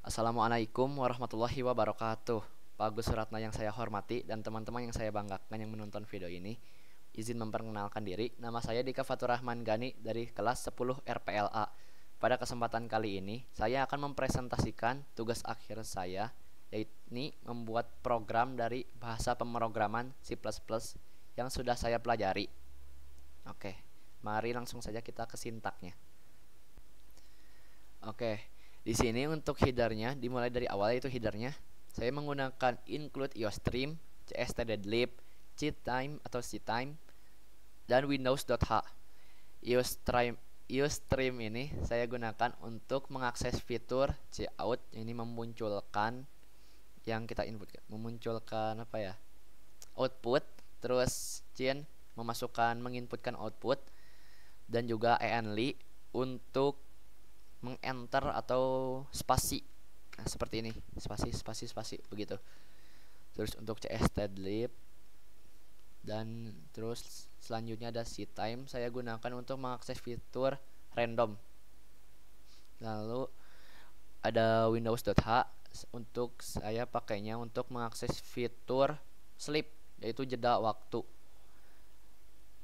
Assalamualaikum warahmatullahi wabarakatuh. Pak Gus Suratna yang saya hormati dan teman-teman yang saya banggakan yang menonton video ini. Izin memperkenalkan diri, nama saya Dika Fatur Rahman Gani dari kelas 10 RPLA. Pada kesempatan kali ini, saya akan mempresentasikan tugas akhir saya, yaitu membuat program dari bahasa pemrograman C++ yang sudah saya pelajari. Oke, mari langsung saja kita ke sintaknya. Oke, di sini untuk headernya dimulai dari awal, yaitu headernya saya menggunakan include iostream, cstdlib, ctime atau ctime, dan windows.h. iostream ini saya gunakan untuk mengakses fitur cout, ini memunculkan yang kita input, memunculkan apa ya, output, terus cin menginputkan output, dan juga enly untuk mengenter atau spasi. Nah, seperti ini, spasi begitu. Terus untuk cstdlib, dan terus selanjutnya ada ctime, saya gunakan untuk mengakses fitur random. Lalu ada windows.h, untuk saya pakainya untuk mengakses fitur sleep, yaitu jeda waktu.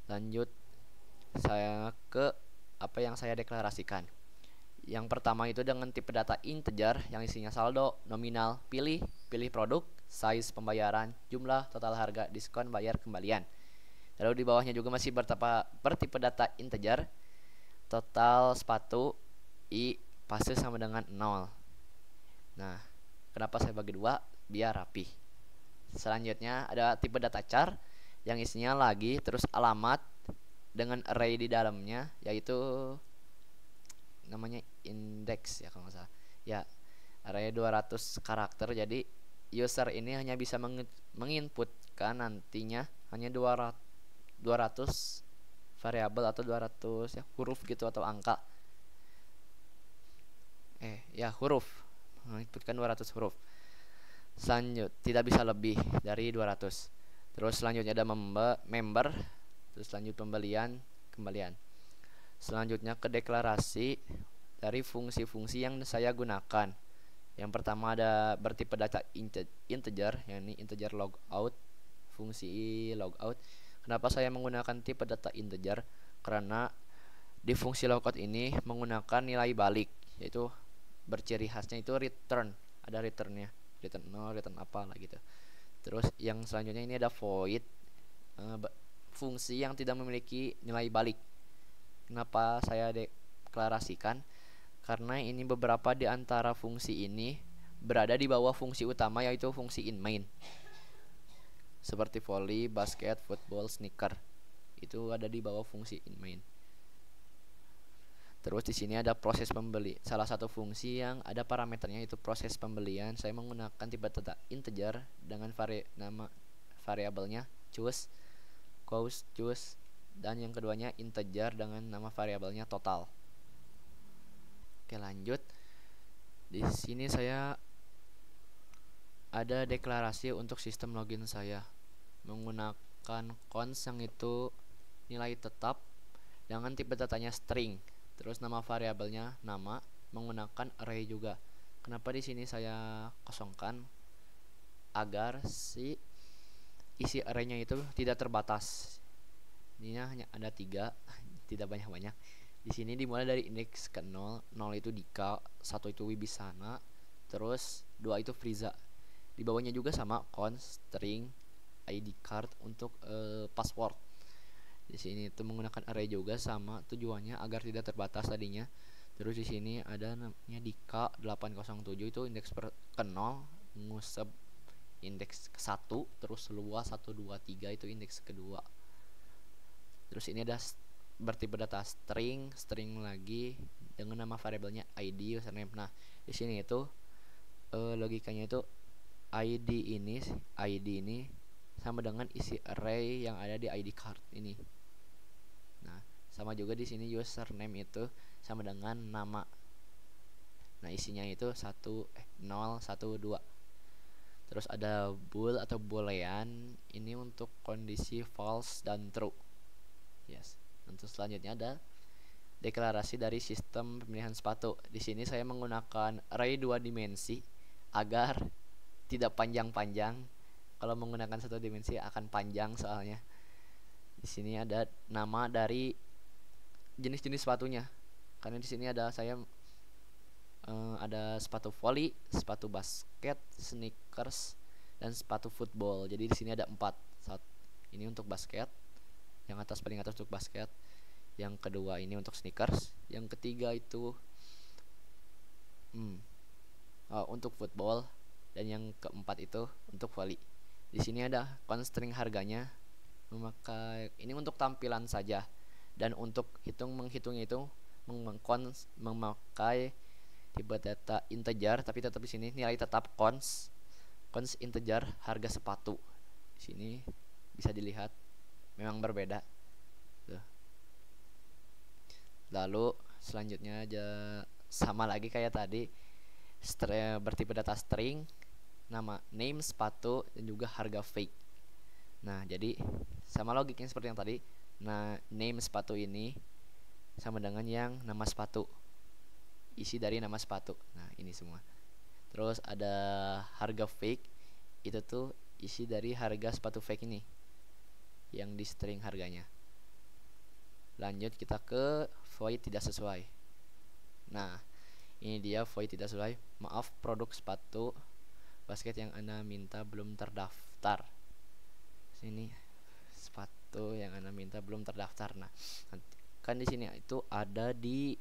Lanjut saya ke apa yang saya deklarasikan. Yang pertama itu dengan tipe data integer yang isinya saldo, nominal, pilih produk, size pembayaran, jumlah, total harga, diskon, bayar, kembalian. Lalu di bawahnya juga masih bertipe data integer, total sepatu, i pasti sama dengan 0. Nah, kenapa saya bagi dua? Biar rapi. Selanjutnya ada tipe data char yang isinya lagi, terus alamat dengan array di dalamnya, yaitu namanya index ya kalau nggak salah ya, array 200 karakter. Jadi user ini hanya bisa menginputkan nantinya hanya 200 variabel atau 200 ya, huruf gitu atau angka, huruf, menginputkan 200 huruf. Tidak bisa lebih dari 200. Terus selanjutnya ada member, terus lanjut pembelian, kembalian. Selanjutnya ke deklarasi dari fungsi-fungsi yang saya gunakan. Yang pertama ada bertipe data integer, yakni integer logout, fungsi logout. Kenapa saya menggunakan tipe data integer? Karena di fungsi logout ini menggunakan nilai balik, yaitu berciri khasnya itu return, ada returnnya, return 0, return apa lah gitu. Terus yang selanjutnya ini ada void, fungsi yang tidak memiliki nilai balik. Kenapa saya deklarasikan? Karena ini beberapa di antara fungsi ini berada di bawah fungsi utama, yaitu fungsi in main. Seperti volley, basket, football, sneaker. Itu ada di bawah fungsi in main. Terus di sini ada proses pembeli. Salah satu fungsi yang ada parameternya itu proses pembelian. Saya menggunakan tipe data integer dengan nama variabelnya choose, dan yang keduanya integer dengan nama variabelnya total. Oke, lanjut. Di sini saya ada deklarasi untuk sistem login saya menggunakan const yang itu nilai tetap dengan tipe datanya string, terus nama variabelnya nama, menggunakan array juga. Kenapa di sini saya kosongkan? Agar si isi arraynya itu tidak terbatas. Ini hanya ada 3, tidak banyak-banyak. Di sini dimulai dari indeks ke 0 itu Dika, 1 itu Wibisana, terus 2 itu Friza. Di bawahnya juga sama const string ID card untuk password. Di sini itu menggunakan array juga, sama tujuannya agar tidak terbatas tadinya. Terus di sini ada namanya Dika 807, itu indeks ke 0, ngusep indeks ke 1, terus luas 1 2 3 itu indeks kedua. Terus ini ada bertipe data string lagi dengan nama variabelnya ID, username. Nah, di sini itu logikanya itu ID ini sama dengan isi array yang ada di ID card ini. Nah, sama juga di sini username itu sama dengan nama. Nah, isinya itu 0 1 2. Terus ada bool atau boolean, ini untuk kondisi false dan true. Yes. Untuk selanjutnya ada deklarasi dari sistem pemilihan sepatu. Di sini saya menggunakan array 2 dimensi agar tidak panjang-panjang. Kalau menggunakan satu dimensi akan panjang soalnya. Di sini ada nama dari jenis-jenis sepatunya. Karena di sini ada sepatu volley, sepatu basket, sneakers, dan sepatu football. Jadi di sini ada 4. Ini untuk basket, yang atas paling atas untuk basket. Yang kedua ini untuk sneakers. Yang ketiga itu untuk football, dan yang keempat itu untuk volley. Di sini ada constraint harganya. Memakai ini untuk tampilan saja, dan untuk menghitungnya itu memakai tipe data integer, tapi tetap di sini nilai tetap cons integer harga sepatu. Di sini bisa dilihat memang berbeda. Tuh. Lalu selanjutnya aja sama lagi kayak tadi, bertipe data string, nama name sepatu, dan juga harga fake. Nah, jadi sama logiknya seperti yang tadi. Nah, name sepatu ini sama dengan yang nama sepatu, isi dari nama sepatu. Nah, ini semua. Terus ada harga fake, itu tuh isi dari harga sepatu fake ini, yang di string harganya. Lanjut kita ke void tidak sesuai. Nah, ini dia void tidak sesuai. Maaf, produk sepatu basket yang Anda minta belum terdaftar. Sini sepatu yang Anda minta belum terdaftar. Nah, kan di sini itu ada di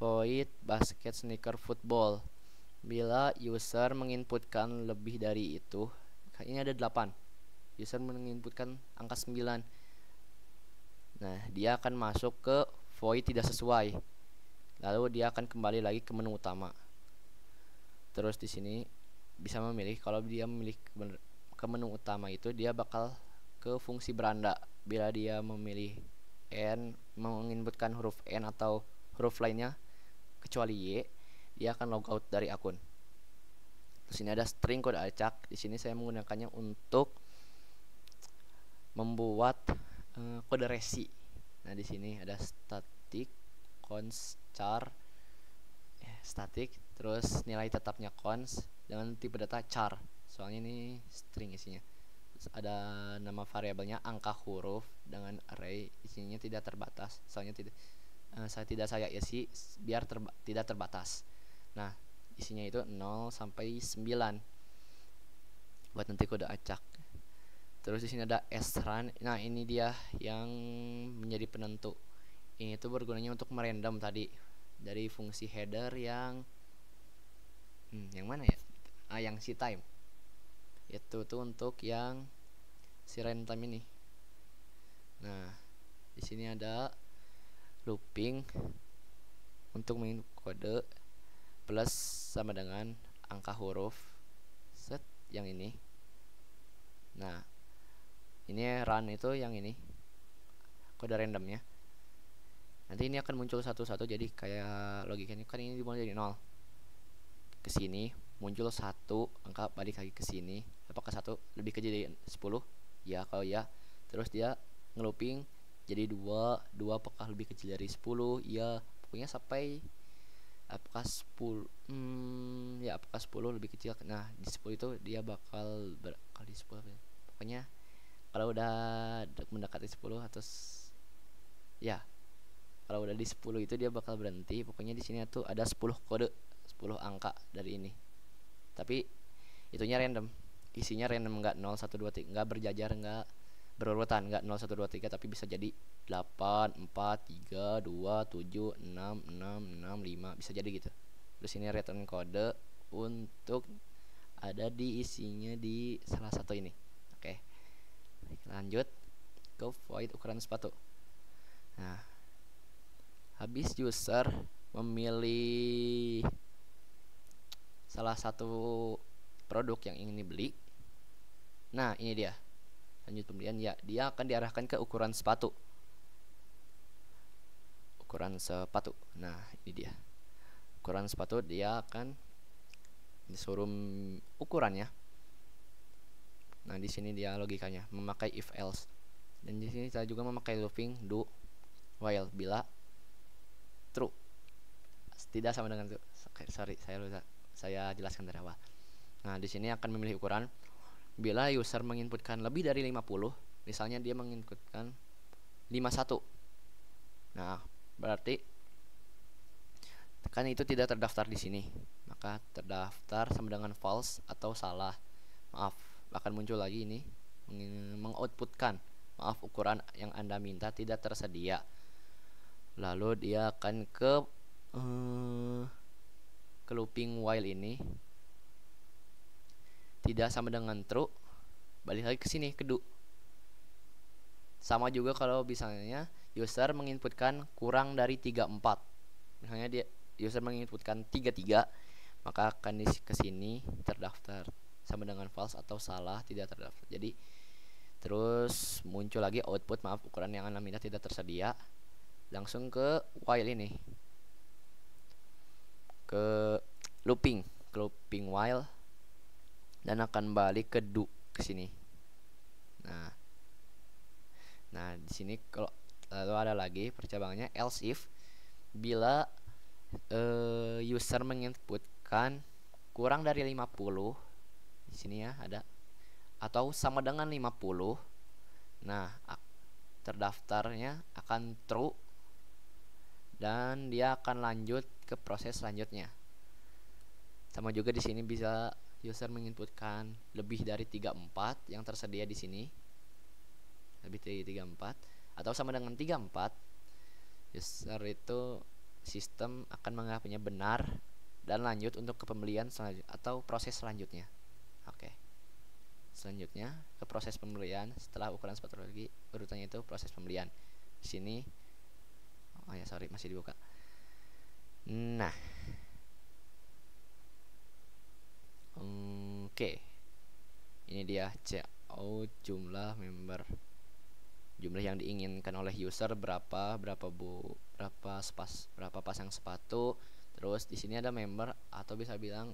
void basket sneaker football. Bila user menginputkan lebih dari itu, ini ada 8. User menginputkan angka 9. Nah, dia akan masuk ke void tidak sesuai. Lalu dia akan kembali lagi ke menu utama. Terus di sini bisa memilih. Kalau dia memilih ke menu utama itu, dia bakal ke fungsi beranda. Bila dia memilih N, menginputkan huruf N atau huruf lainnya kecuali Y, dia akan logout dari akun. Terus ini ada string kode acak. Di sini saya menggunakannya untuk membuat kode resi. Nah, di sini ada static const char static, terus nilai tetapnya const dengan tipe data char. Soalnya ini string isinya. Terus ada nama variabelnya angka huruf dengan array, isinya tidak terbatas. Soalnya saya isi biar tidak terbatas. Nah, isinya itu 0 sampai 9 buat nanti kode acak. Terus di sini ada srun. Nah, ini dia yang menjadi penentu. Ini tuh bergunanya untuk merandom tadi dari fungsi header yang mana ya? Yang si time. Itu tuh untuk yang si runtime ini. Nah, di sini ada looping untuk menginput kode plus sama dengan angka huruf set yang ini. Nah, ini run itu yang ini kode randomnya. Nanti ini akan muncul satu-satu, jadi kayak logikanya kan ini dimulai dari 0 ke sini, muncul 1 angka, balik lagi ke sini. Apakah 1 lebih kecil dari 10? Ya, kalau ya. Terus dia ngelooping jadi 2 apakah lebih kecil dari 10? Ya, pokoknya sampai apakah 10 apakah 10 lebih kecil. Nah, di 10 itu dia bakal kalau di 10 pokoknya kalau udah mendekati 10 atau ya, kalau udah di 10 itu dia bakal berhenti. Pokoknya di sini tuh ada 10 kode, 10 angka dari ini. Tapi itunya random. Isinya random, enggak 0 1 2 3, enggak berjajar, enggak berurutan, enggak 0 1 2 3, tapi bisa jadi 8 4 3 2 7 6 6 6 5, bisa jadi gitu. Terus ini return kode untuk ada di isinya di salah satu ini. Oke. Lanjut ke void ukuran sepatu. Nah, habis user memilih salah satu produk yang ingin dibeli. Nah, ini dia. Lanjut pembelian, ya, dia akan diarahkan ke ukuran sepatu. Ukuran sepatu. Nah, ini dia. Ukuran sepatu, dia akan disuruh ukurannya. Nah, di sini dia logikanya memakai if else. Dan di sini kita juga memakai looping do. while bila true tidak sama dengan true. Sorry, saya jelaskan dari awal. Nah, di sini akan memilih ukuran bila user menginputkan lebih dari 50, misalnya dia menginputkan 51. Nah, berarti kan itu tidak terdaftar di sini. Maka terdaftar sama dengan false atau salah. Maaf, akan muncul lagi ini mengoutputkan maaf, ukuran yang Anda minta tidak tersedia. Lalu dia akan ke looping while ini tidak sama dengan true, balik lagi ke sini ke do. Sama juga kalau misalnya user menginputkan kurang dari 34. Misalnya dia user menginputkan 33, maka akan ke sini terdaftar sama dengan false atau salah, tidak terdaftar. Jadi terus muncul lagi output maaf, ukuran yang Anda minta tidak tersedia. Langsung ke while ini, ke looping while, dan akan balik ke do ke sini. Nah, di sini kalau lalu ada lagi percabangannya else if bila user menginputkan kurang dari 50, di sini ya ada, atau sama dengan 50. Nah, terdaftarnya akan true dan dia akan lanjut ke proses selanjutnya. Sama juga di sini bisa user menginputkan lebih dari 34 yang tersedia di sini. Lebih dari 34 atau sama dengan 34, user itu sistem akan menganggapnya benar dan lanjut untuk ke pembelian selanjutnya atau proses selanjutnya. Oke. Selanjutnya ke proses pembelian setelah ukuran sepatu lagi, urutannya itu proses pembelian. Di sini masih dibuka. Nah, oke. Ini dia CO jumlah member, jumlah yang diinginkan oleh user berapa pasang sepatu. Terus di sini ada member, atau bisa bilang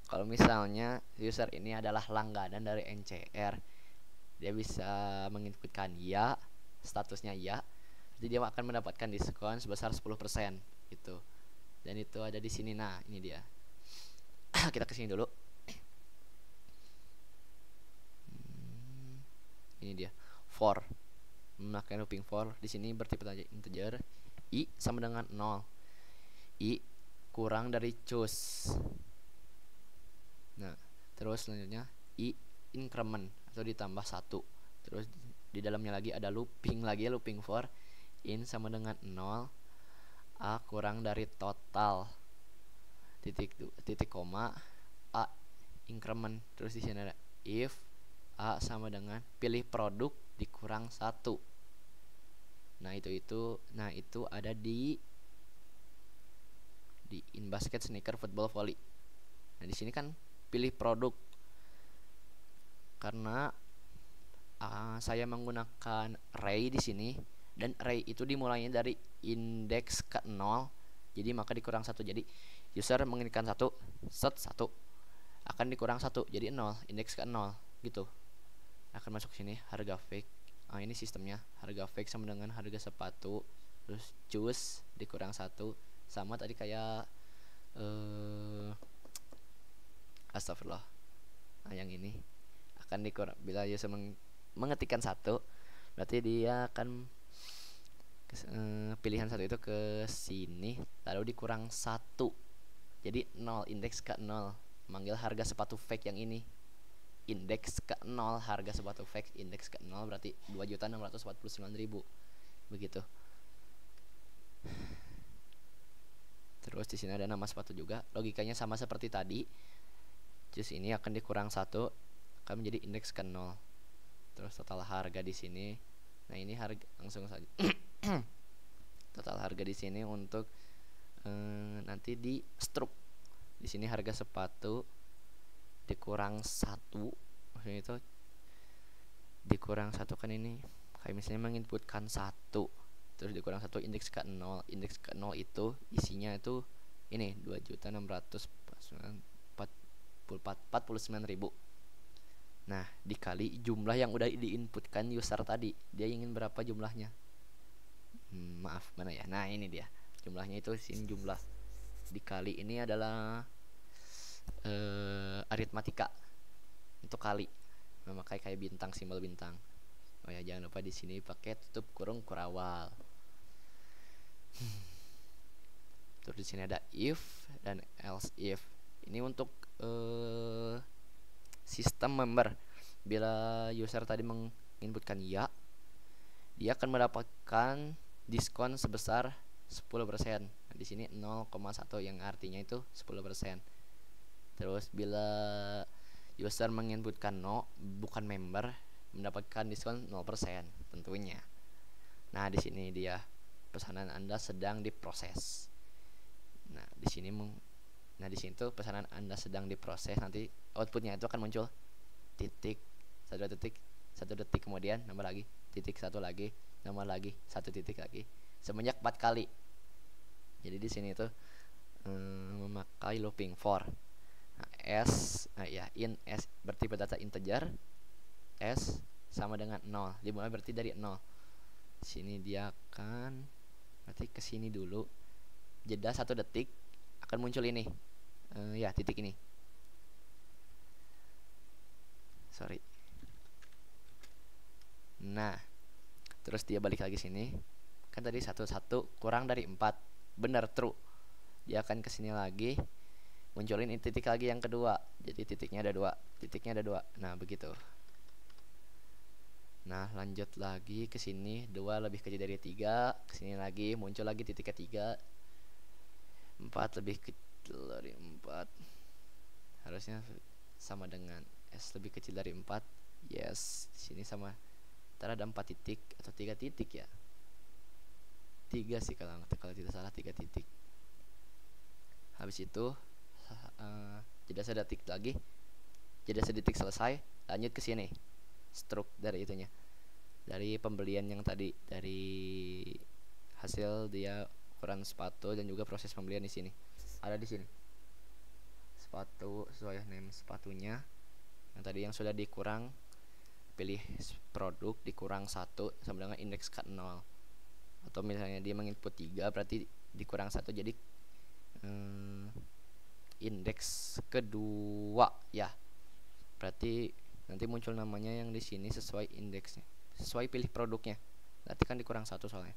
kalau misalnya user ini adalah langganan dari NCR, dia bisa menginputkan ya, statusnya ya, jadi dia akan mendapatkan diskon sebesar 10% gitu. Dan itu ada di sini. Nah, ini dia. Kita kesini dulu. Ini dia. For memakai looping for di sini bertipe integer. I sama dengan 0. I kurang dari choose. Nah, terus selanjutnya I increment atau ditambah 1. Terus di dalamnya lagi ada looping for in sama dengan 0, A kurang dari total, titik koma, A increment. Terus di sini ada if A sama dengan pilih produk dikurang 1. Nah, itu ada di in basket sneaker football volley. Nah, di sini kan pilih produk karena saya menggunakan array di sini, dan array itu dimulainya dari indeks ke 0, jadi maka dikurang 1. Jadi user menginginkan 1, set 1 akan dikurang 1 jadi 0, indeks ke 0 gitu. Akan masuk sini harga fake. Ini sistemnya, harga fake sama dengan harga sepatu, terus choose dikurang 1, sama tadi kayak astagfirullah. Yang ini akan dikurang bila user mengetikkan 1, berarti dia akan pilihan 1 itu ke sini, lalu dikurang 1 jadi 0, indeks ke 0, manggil harga sepatu fake yang ini. Indeks ke 0 harga sepatu fake, indeks ke 0 berarti 2.649.000 begitu. Terus di sini ada nama sepatu juga, logikanya sama seperti tadi. Terus ini akan dikurang 1 akan menjadi indeks ke 0. Terus total harga di sini. Nah, ini harga langsung saja. Total harga di sini untuk nanti di struk. Di sini harga sepatu dikurang 1, maksudnya itu dikurang 1 kan ini kayak misalnya menginputkan 1 terus dikurang 1 indeks ke 0. Indeks ke 0 itu isinya itu ini 2.649.000. Nah, dikali jumlah yang udah diinputkan user tadi. Dia ingin berapa jumlahnya? Maaf, mana ya? Nah, ini dia. Jumlahnya itu sini jumlah dikali ini adalah aritmatika untuk kali, memakai kayak bintang, simbol bintang. Oh ya, jangan lupa di sini pakai tutup kurung kurawal. Terus di sini ada if dan else if. Ini untuk sistem member. Bila user tadi menginputkan ya, dia akan mendapatkan diskon sebesar 10%. Nah, di sini 0,1 yang artinya itu 10%. Terus bila user menginputkan no, bukan member, mendapatkan diskon 0% tentunya. Nah, di sini dia pesanan Anda sedang diproses. Nah, di sini tuh pesanan Anda sedang diproses, nanti outputnya itu akan muncul titik, satu detik kemudian nambah lagi, titik satu lagi, nambah lagi, satu titik lagi, sebanyak 4 kali. Jadi di sini tuh memakai looping for. Nah, in s berarti berdata integer, s sama dengan 0, dimulai berarti dari 0. Sini dia akan berarti ke sini dulu, jeda 1 detik akan muncul ini, titik ini. Sorry. Nah, terus dia balik lagi sini. Kan tadi 1 kurang dari 4, benar, true. Dia akan ke sini lagi, munculin ini titik lagi yang kedua. Jadi titiknya ada 2. Nah, begitu. Nah, lanjut lagi ke sini, 2 lebih kecil dari 3, ke sini lagi muncul lagi titik ketiga. 4 lebih kecil dari 4. Harusnya sama dengan s lebih kecil dari 4. Yes, di sini sama. Ntar ada 4 titik atau 3 titik ya. 3 sih kalau tidak salah, 3 titik. Habis itu jeda sedetik lagi. Jeda sedetik selesai, lanjut ke sini. Stroke dari itunya. Dari pembelian yang tadi, dari hasil dia ukuran sepatu dan juga proses pembelian di sini. Ada di sini. Sepatu sesuai name sepatunya. Yang tadi yang sudah dikurang, pilih produk dikurang 1 sama dengan indeks ke 0. Atau misalnya dia menginput 3 berarti dikurang 1 jadi indeks kedua ya. Berarti nanti muncul namanya yang di sini sesuai indeksnya, sesuai pilih produknya. Nanti kan dikurang 1 soalnya.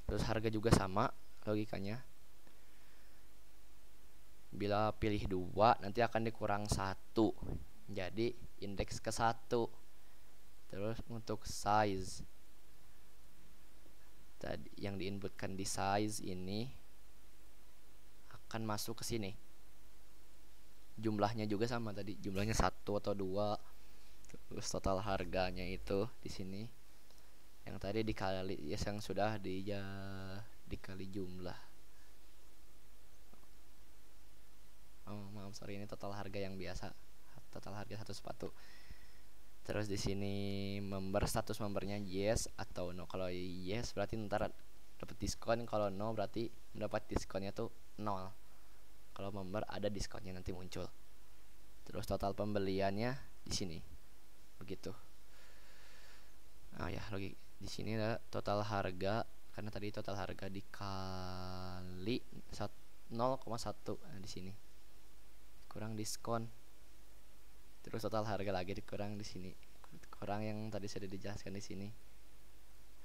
Terus harga juga sama logikanya. Bila pilih 2 nanti akan dikurang 1. Jadi indeks ke 1. Terus untuk size, tadi yang diinputkan di size ini akan masuk ke sini. Jumlahnya juga sama tadi, jumlahnya 1 atau 2. Terus total harganya itu di sini. Yang tadi dikali yang sudah dikali jumlah. Oh, maaf, sorry, ini total harga yang biasa. Total harga satu sepatu. Terus di sini member, status membernya yes atau no. Kalau yes berarti ntar dapat diskon, kalau no berarti mendapat diskonnya tuh 0. Kalau member ada diskonnya nanti muncul. Terus total pembeliannya di sini. Begitu. Ya, lagi di sini ada total harga, karena tadi total harga dikali 0,1. Nah, di sini kurang diskon. Terus total harga lagi dikurang di sini. Kurang yang tadi sudah dijelaskan di sini.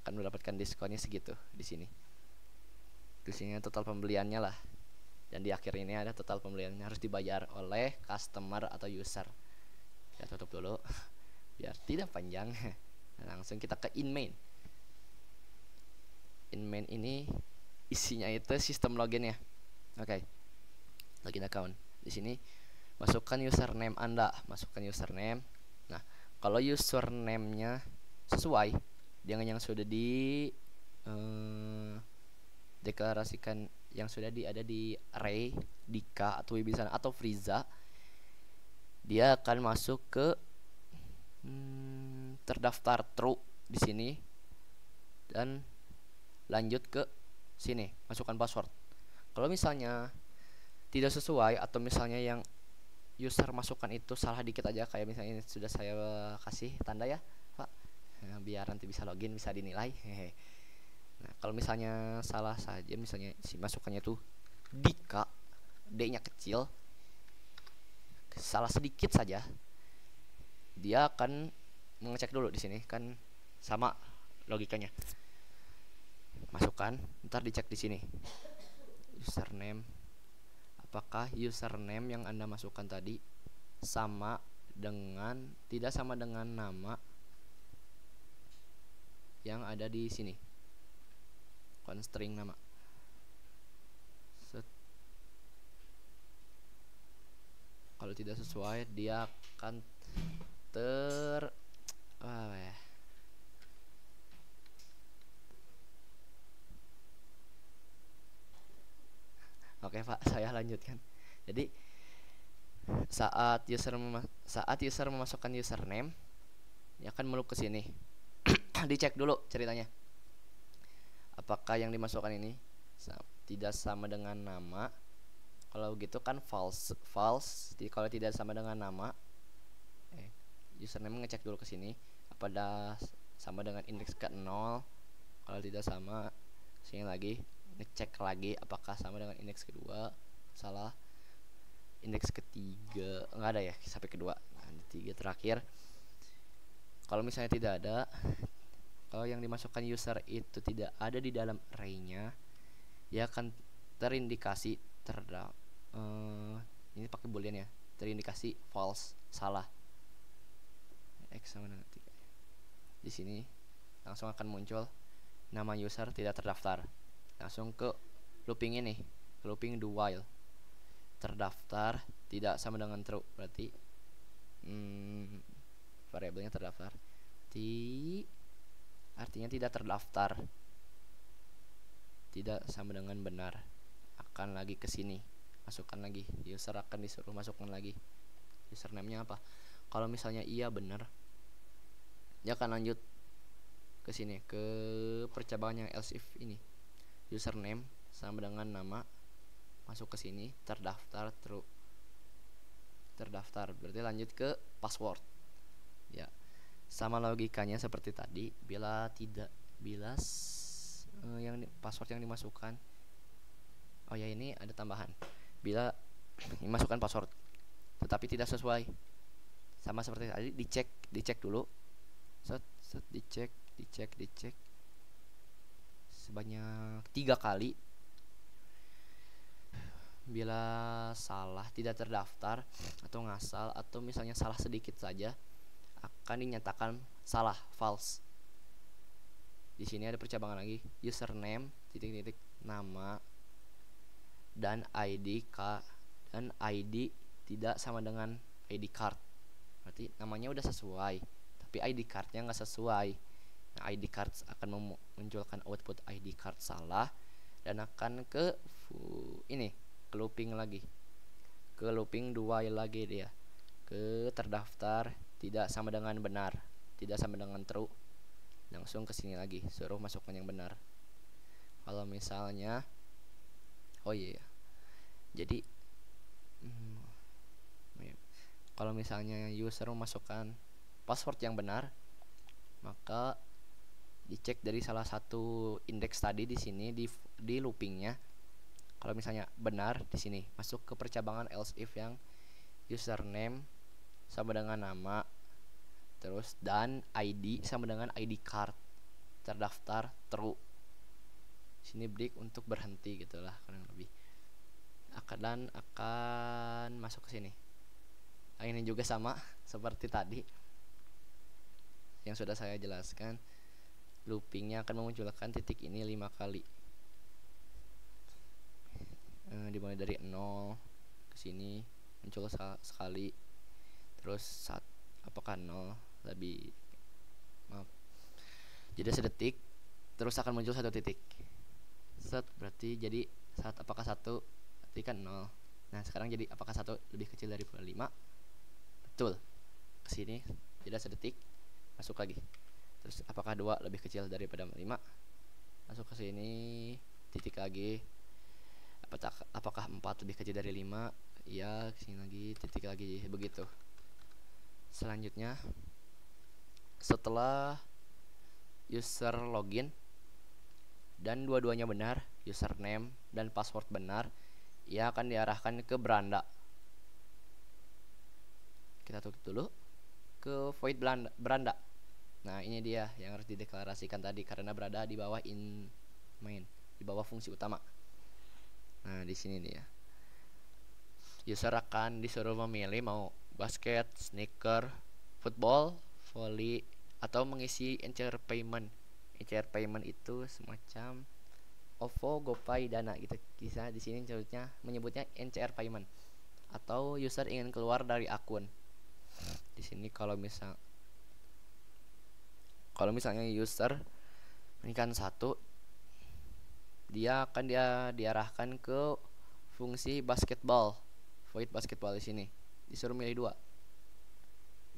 Akan mendapatkan diskonnya segitu di sini. Di sini total pembeliannya lah. Dan di akhir ini ada total pembeliannya harus dibayar oleh customer atau user. Ya, tutup dulu biar tidak panjang. Nah, langsung kita ke in main. In main ini isinya itu sistem loginnya. Oke. Login account. Di sini masukkan username Anda, masukkan username. Nah, kalau username-nya sesuai dengan yang sudah di deklarasikan, yang sudah ada di Ray, Dika atau Wibisana atau Friza, dia akan masuk ke terdaftar true di sini dan lanjut ke sini, masukkan password. Kalau misalnya tidak sesuai atau misalnya yang user masukkan itu salah dikit aja, kayak misalnya ini sudah saya kasih tanda ya Pak, biar nanti bisa login, bisa dinilai. Nah, kalau misalnya salah saja, misalnya si masukannya tuh Dika, D-nya kecil, salah sedikit saja, dia akan mengecek dulu di sini kan, sama logikanya. Masukkan, ntar dicek di sini. Username, apakah username yang Anda masukkan tadi sama dengan, tidak sama dengan nama yang ada di sini, constring nama. Kalau tidak sesuai, dia akan Oke Pak, saya lanjutkan. Jadi saat user memasukkan username, dia akan meluk ke sini. Dicek dulu ceritanya, apakah yang dimasukkan ini tidak sama dengan nama. Kalau gitu kan false. Jadi kalau tidak sama dengan nama, username ngecek dulu ke sini, apakah sama dengan indeks ke 0. Kalau tidak sama, sini lagi ngecek lagi apakah sama dengan indeks kedua. Salah, indeks ketiga nggak ada ya, sampai kedua. Nah, tiga terakhir. Kalau misalnya tidak ada, kalau yang dimasukkan user itu tidak ada di dalam array-nya, dia akan terindikasi ini pakai boolean ya, terindikasi false, salah. X sama dengan 3. Di sini langsung akan muncul nama user tidak terdaftar. Langsung ke looping ini, looping do while. Terdaftar tidak sama dengan true, berarti variabelnya terdaftar. Artinya tidak terdaftar, tidak sama dengan benar. Akan lagi ke sini, masukkan lagi, user akan disuruh masukkan lagi username-nya apa. Kalau misalnya iya benar, dia akan lanjut ke sini, ke percabangan yang else if ini. Username sama dengan nama, masuk ke sini, terdaftar true. Terdaftar berarti lanjut ke password. Ya, sama logikanya seperti tadi. Bila password yang dimasukkan, oh ya ini ada tambahan, bila dimasukkan password tetapi tidak sesuai, sama seperti tadi, dicek dulu, dicek sebanyak 3 kali. Bila salah, tidak terdaftar atau ngasal, atau misalnya salah sedikit saja, akan dinyatakan salah, false. Di sini ada percabangan lagi, username titik nama dan ID tidak sama dengan ID card. Berarti namanya udah sesuai, tapi ID cardnya nggak sesuai. Nah, ID card akan memunculkan output ID card salah, dan akan ke ke looping lagi, ke looping do while lagi, dia ke terdaftar tidak sama dengan benar, tidak sama dengan true. Langsung ke sini lagi, suruh masukkan yang benar. Kalau misalnya jadi kalau misalnya user memasukkan password yang benar, maka dicek dari salah satu indeks tadi di sini, di loopingnya. Kalau misalnya benar, di sini masuk ke percabangan else if yang username sama dengan nama, terus dan ID sama dengan ID card, terdaftar true. Sini break untuk berhenti gitulah kurang lebih. Akan masuk ke sini. Nah, ini juga sama seperti tadi yang sudah saya jelaskan. Loopingnya akan memunculkan titik ini 5 kali. Dimulai dari 0 ke sini muncul sekali, terus apakah 0 lebih jadi sedetik, terus akan muncul 1 titik. Berarti jadi apakah 1 berarti kan 0. Nah sekarang jadi apakah 1 lebih kecil dari 5? Betul. Kesini jeda sedetik, masuk lagi. Terus apakah 2 lebih kecil daripada 5? Masuk ke sini, titik lagi. Apakah 4 lebih kecil dari 5? Iya, kesini lagi, titik lagi, begitu. Selanjutnya, setelah user login, dan dua-duanya benar, username dan password benar, ia akan diarahkan ke beranda. Kita tutup dulu ke void beranda. Nah, ini dia yang harus dideklarasikan tadi karena berada di bawah in main, di bawah fungsi utama. Nah, di sini nih ya. User akan disuruh memilih mau basket, sneaker, football, volley, atau mengisi NCR payment. NCR payment itu semacam OVO, GoPay, Dana gitu. Kisah di sini menyebutnya NCR payment. Atau user ingin keluar dari akun. Di sini kalau misalnya user menginginkan satu, dia akan diarahkan ke fungsi basketball, void basketball di sini. Disuruh milih dua.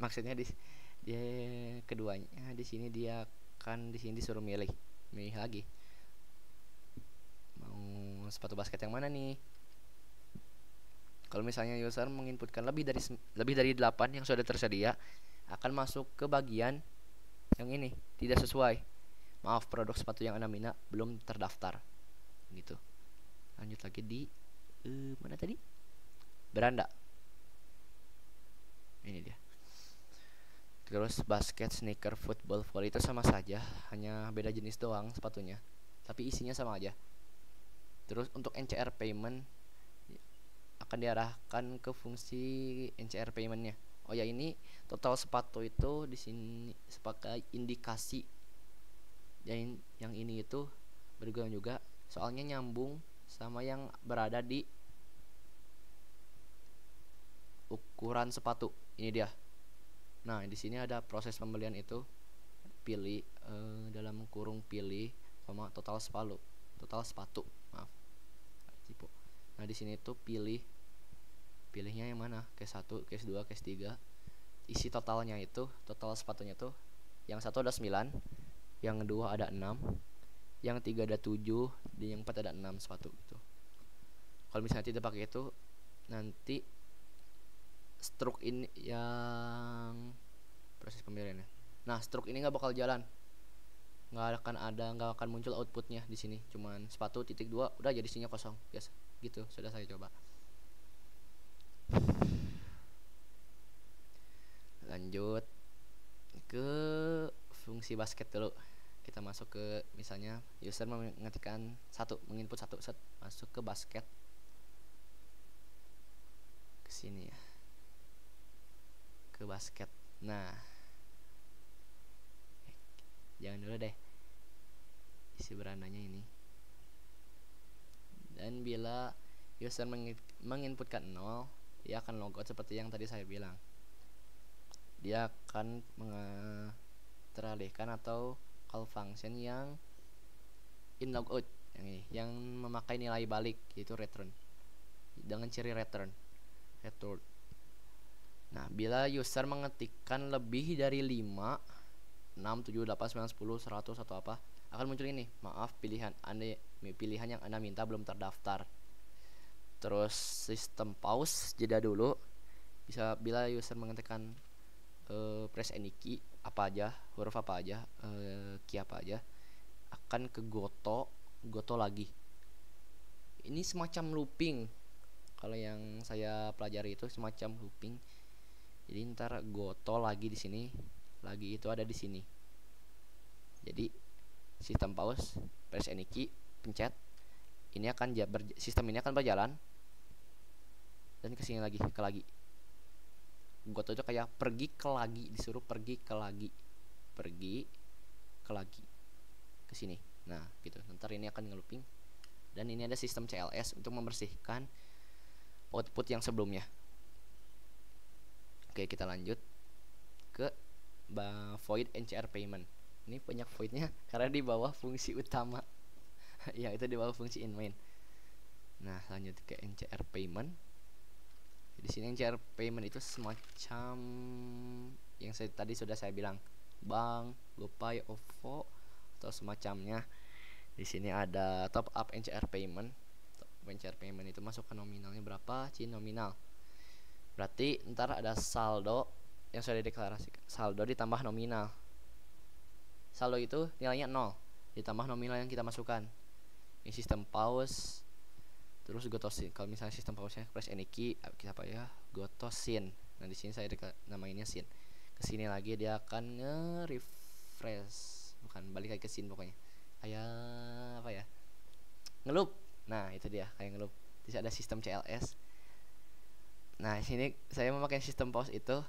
Maksudnya dia keduanya di sini dia akan di sini disuruh milih lagi. Mau sepatu basket yang mana nih? Kalau misalnya user menginputkan lebih dari 8 yang sudah tersedia, akan masuk ke bagian yang ini, tidak sesuai. Maaf, produk sepatu yang Anda minat belum terdaftar. Gitu. Lanjut lagi di mana tadi? Beranda. Ini dia. Terus basket, sneaker, football, volley itu sama saja, hanya beda jenis doang sepatunya, tapi isinya sama aja. Terus untuk NCR payment akan diarahkan ke fungsi NCR paymentnya. Oh ya, ini total sepatu itu di sini sebagai indikasi. Dan yang ini itu berguna juga, soalnya nyambung sama yang berada di ukuran sepatu. Ini dia. Nah, di sini ada proses pembelian itu, pilih dalam kurung pilih sama total sepatu. Maaf. Nah, di sini tuh pilihnya yang mana? Case 1, case 2, case 3. Isi totalnya itu, total sepatunya tuh yang satu ada 9, yang kedua ada 6, yang 3 ada 7, dan yang 4 ada 6 sepatu gitu. Kalau misalnya tidak pakai itu, nanti stroke ini yang proses pembeliannya. Nah, stroke ini nggak bakal jalan, nggak akan muncul outputnya di sini. Cuman sepatu titik 2 udah jadi isinya kosong, biasa gitu. Sudah saya coba. Lanjut ke fungsi basket dulu. Kita masuk ke misalnya user menginput satu set, masuk ke basket. Ke sini ya. Ke basket. Nah, jangan dulu deh, isi berandanya ini. Dan bila user menginputkan 0, dia akan logout seperti yang tadi saya bilang. Dia akan teralihkan atau call function yang in logout yang ini, yang memakai nilai balik, yaitu return, dengan ciri return. Nah, bila user mengetikkan lebih dari 5, 6, 7, 8, 9, 10, 100 atau apa, akan muncul ini, maaf, pilihan yang Anda minta belum terdaftar. Terus sistem pause, jeda dulu. Bila user mengetikkan press any key apa aja, huruf apa aja, key apa aja, akan ke goto lagi. Ini semacam looping. Kalau yang saya pelajari itu semacam looping. Jadi ntar goto lagi di sini, lagi itu ada di sini. Jadi sistem pause, press any key, pencet. Sistem ini akan berjalan dan kesini lagi, ke lagi. Goto itu kayak pergi ke lagi, disuruh pergi ke lagi, ke sini. Nah, gitu. Ntar ini akan nge-looping. Dan ini ada sistem CLS untuk membersihkan output yang sebelumnya. Oke, kita lanjut ke void NCR payment. Ini banyak voidnya karena di bawah fungsi utama. Ya, itu di bawah fungsi in main. Nah, lanjut ke NCR payment. Di sini NCR payment itu semacam yang tadi sudah saya bilang, bank, GoPay, OVO atau semacamnya. Di sini ada top up NCR payment. Top up NCR payment itu masukkan nominalnya berapa? Nominal. Berarti ntar ada saldo yang sudah dideklarasikan. Saldo ditambah nominal. Saldo itu nilainya 0. ditambah nominal yang kita masukkan. Ini sistem pause, terus gotosin. Kalau misalnya sistem pause-nya press any key, kita apa ya, gotosin. Nah di sini saya namainnya sin. Kesini lagi dia akan nge-refresh, bukan, balik lagi ke sin pokoknya. Kayak apa ya, ngeloop. Nah itu dia, kayak ngeloop. Terus ada sistem CLS. Nah sini saya memakai sistem pause itu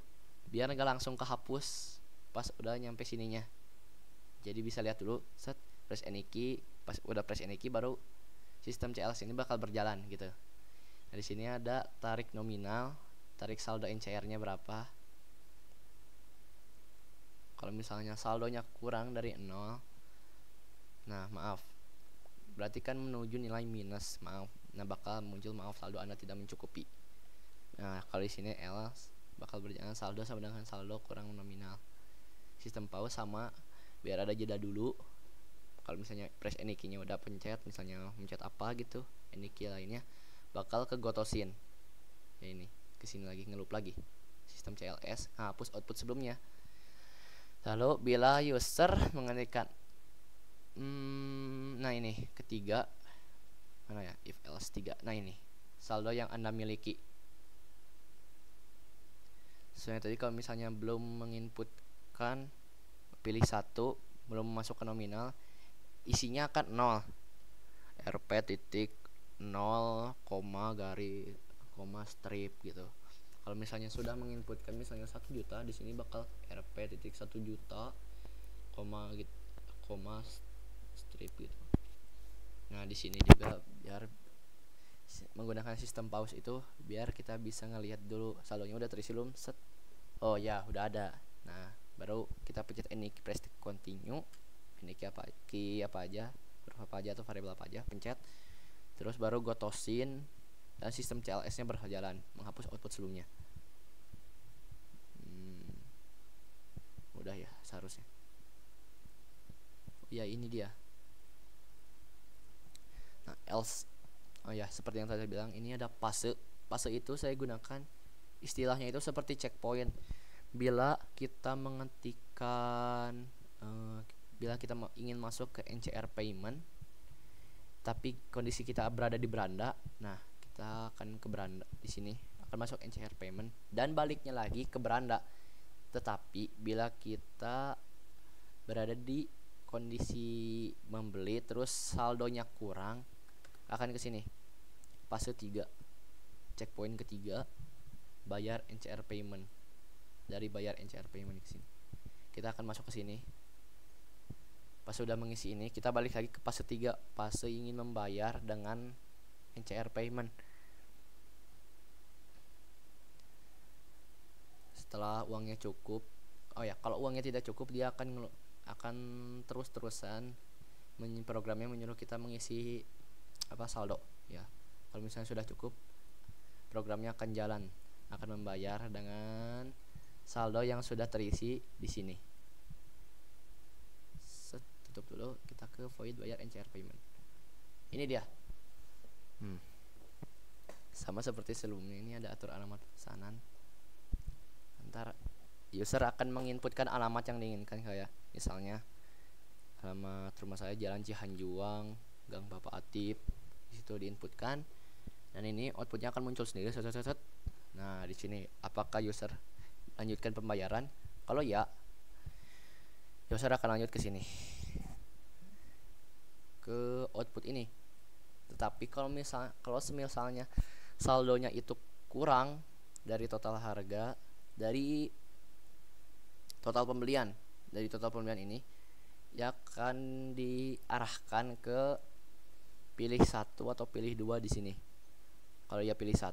biar nggak langsung kehapus pas udah nyampe sininya. Jadi bisa lihat dulu, set, press any key, pas udah press any key baru sistem CLS ini bakal berjalan gitu. Nah, di sini ada tarik nominal, tarik saldo NCR-nya berapa. Kalau misalnya saldonya kurang dari 0, nah maaf, berarti kan menuju nilai minus, maaf. Nah bakal muncul maaf saldo Anda tidak mencukupi. Nah kalau di sini else bakal berjalan saldo sama dengan saldo kurang nominal. Sistem pause sama, biar ada jeda dulu. Kalau misalnya press any key-nya udah pencet, misalnya mencet apa gitu, any key lainnya bakal kegotosin. Ya ini, kesini lagi, ngeloop lagi. Sistem CLS, hapus output sebelumnya. Lalu bila user mengetikkan nah ini ketiga, mana ya, if else 3. Nah ini saldo yang Anda miliki. Soalnya tadi kalau misalnya belum menginputkan, pilih satu, belum masuk ke nominal, isinya akan 0. rp titik 0, garis, strip gitu. Kalau misalnya sudah menginputkan misalnya 1 juta, di sini bakal rp titik 1 juta, gitu, strip gitu. Nah di sini juga biar menggunakan sistem pause itu biar kita bisa ngelihat dulu saldonya udah terisi belum, set. Oh ya udah ada. Nah baru kita pencet any key, press continue. Any key apa aja, huruf apa aja atau variabel apa aja, pencet. Terus baru gotosin dan sistem CLS nya berjalan, menghapus output sebelumnya. Udah ya seharusnya. Ya ini dia. Nah else, oh ya seperti yang tadi bilang, ini ada fase. Fase itu saya gunakan, istilahnya itu seperti checkpoint. Bila kita mengetikkan bila kita ingin masuk ke NCR payment, tapi kondisi kita berada di beranda, nah kita akan ke beranda, di sini akan masuk NCR payment dan baliknya lagi ke beranda. Tetapi bila kita berada di kondisi membeli terus saldonya kurang, akan ke sini, fase 3, checkpoint ketiga, bayar NCR payment. Dari bayar NCR payment ke sini, kita akan masuk ke sini. Pas sudah mengisi ini, kita balik lagi ke fase 3, fase ingin membayar dengan NCR payment. Setelah uangnya cukup, oh ya, kalau uangnya tidak cukup, dia akan terus-terusan programnya menyuruh kita mengisi saldo ya. Kalau misalnya sudah cukup, programnya akan jalan, akan membayar dengan saldo yang sudah terisi di sini. Tutup dulu, kita ke void bayar NCR payment. Ini dia. Sama seperti sebelumnya, ini ada atur alamat pesanan. Ntar user akan menginputkan alamat yang diinginkan, kayak misalnya alamat rumah saya Jalan Cihanjuang, Gang Bapak Atip. Di situ diinputkan dan ini outputnya akan muncul sendiri. Nah di sini apakah user lanjutkan pembayaran? Kalau ya, user akan lanjut ke sini, ke output ini. Tetapi kalau misalnya saldonya itu kurang dari total harga, dari total pembelian ini, ya akan diarahkan ke pilih 1 atau pilih 2 di sini. Kalau ya pilih 1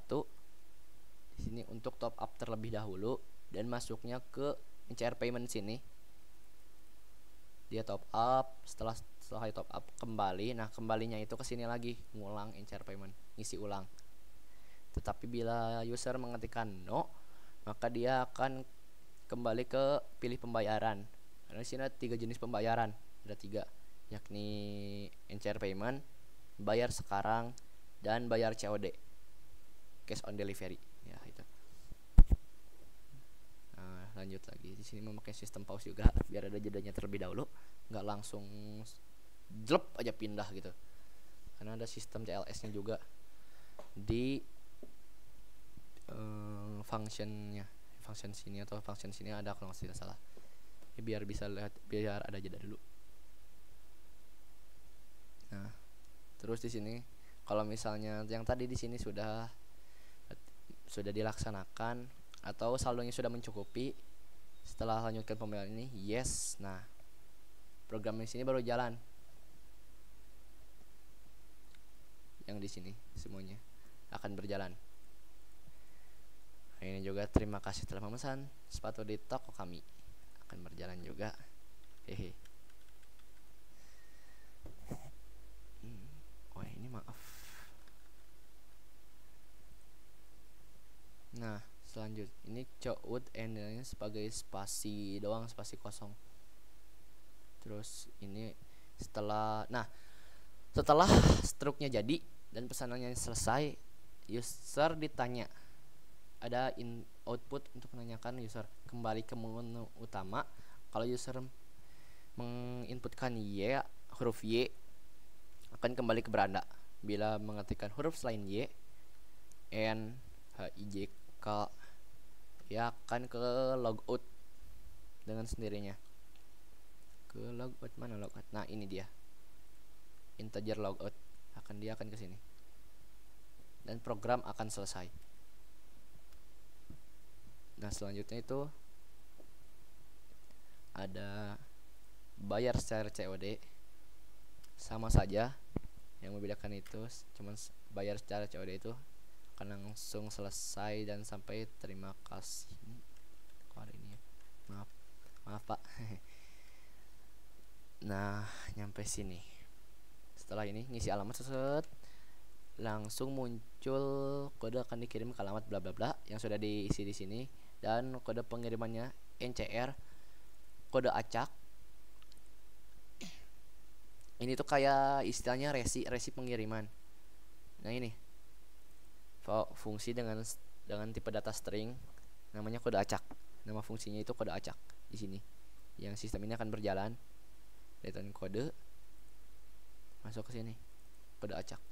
di sini untuk top up terlebih dahulu dan masuknya ke NCR payment sini. Dia top up, setelah top up kembali. Nah, kembalinya itu ke sini lagi, ngulang NCR payment, ngisi ulang. Tetapi bila user mengetikkan no, maka dia akan kembali ke pilih pembayaran. Karena di sini ada 3 jenis pembayaran, ada 3, yakni NCR payment, bayar sekarang, dan bayar COD, cash on delivery. Ya itu. Nah, lanjut lagi. Di sini memakai sistem pause juga, biar ada jedanya terlebih dahulu, nggak langsung drop aja pindah gitu, karena ada sistem CLS-nya juga di function sini atau function sini ada kalau tidak salah. Ini biar bisa lihat, biar ada jeda dulu. Nah, terus di sini kalau misalnya yang tadi di sini sudah dilaksanakan atau saldonya sudah mencukupi, setelah lanjutkan pembayaran ini yes, nah program di sini baru jalan. Yang di sini semuanya akan berjalan. Ini juga terima kasih telah memesan sepatu di toko kami, akan berjalan juga. Hehe. Oh ini maaf. Nah selanjutnya ini cowood endnya sebagai spasi doang, spasi kosong. Terus ini setelah struknya jadi dan pesanannya selesai, user ditanya, ada output untuk menanyakan user kembali ke menu utama. Kalau user menginputkan huruf Y akan kembali ke beranda. Bila mengetikkan huruf selain Y, N, H, I, J, K, ya akan ke logout dengan sendirinya. Ke logout, mana logout? Nah ini dia, integer logout, dia akan ke sini dan program akan selesai. Nah selanjutnya itu ada bayar secara COD, sama saja. Yang membedakan itu cuman bayar secara COD itu akan langsung selesai dan sampai terima kasih. Kok ada ini ya? Maaf Pak. Nah nyampe sini. Setelah ini ngisi alamat set, langsung muncul kode akan dikirim ke alamat bla bla bla yang sudah diisi di sini, dan kode pengirimannya NCR, kode acak. Ini tuh kayak istilahnya resi pengiriman. Nah ini fungsi dengan tipe data string namanya kode acak. Nama fungsinya itu kode acak di sini. Yang sistem ini akan berjalan. Datang kode masuk ke sini, kode acak.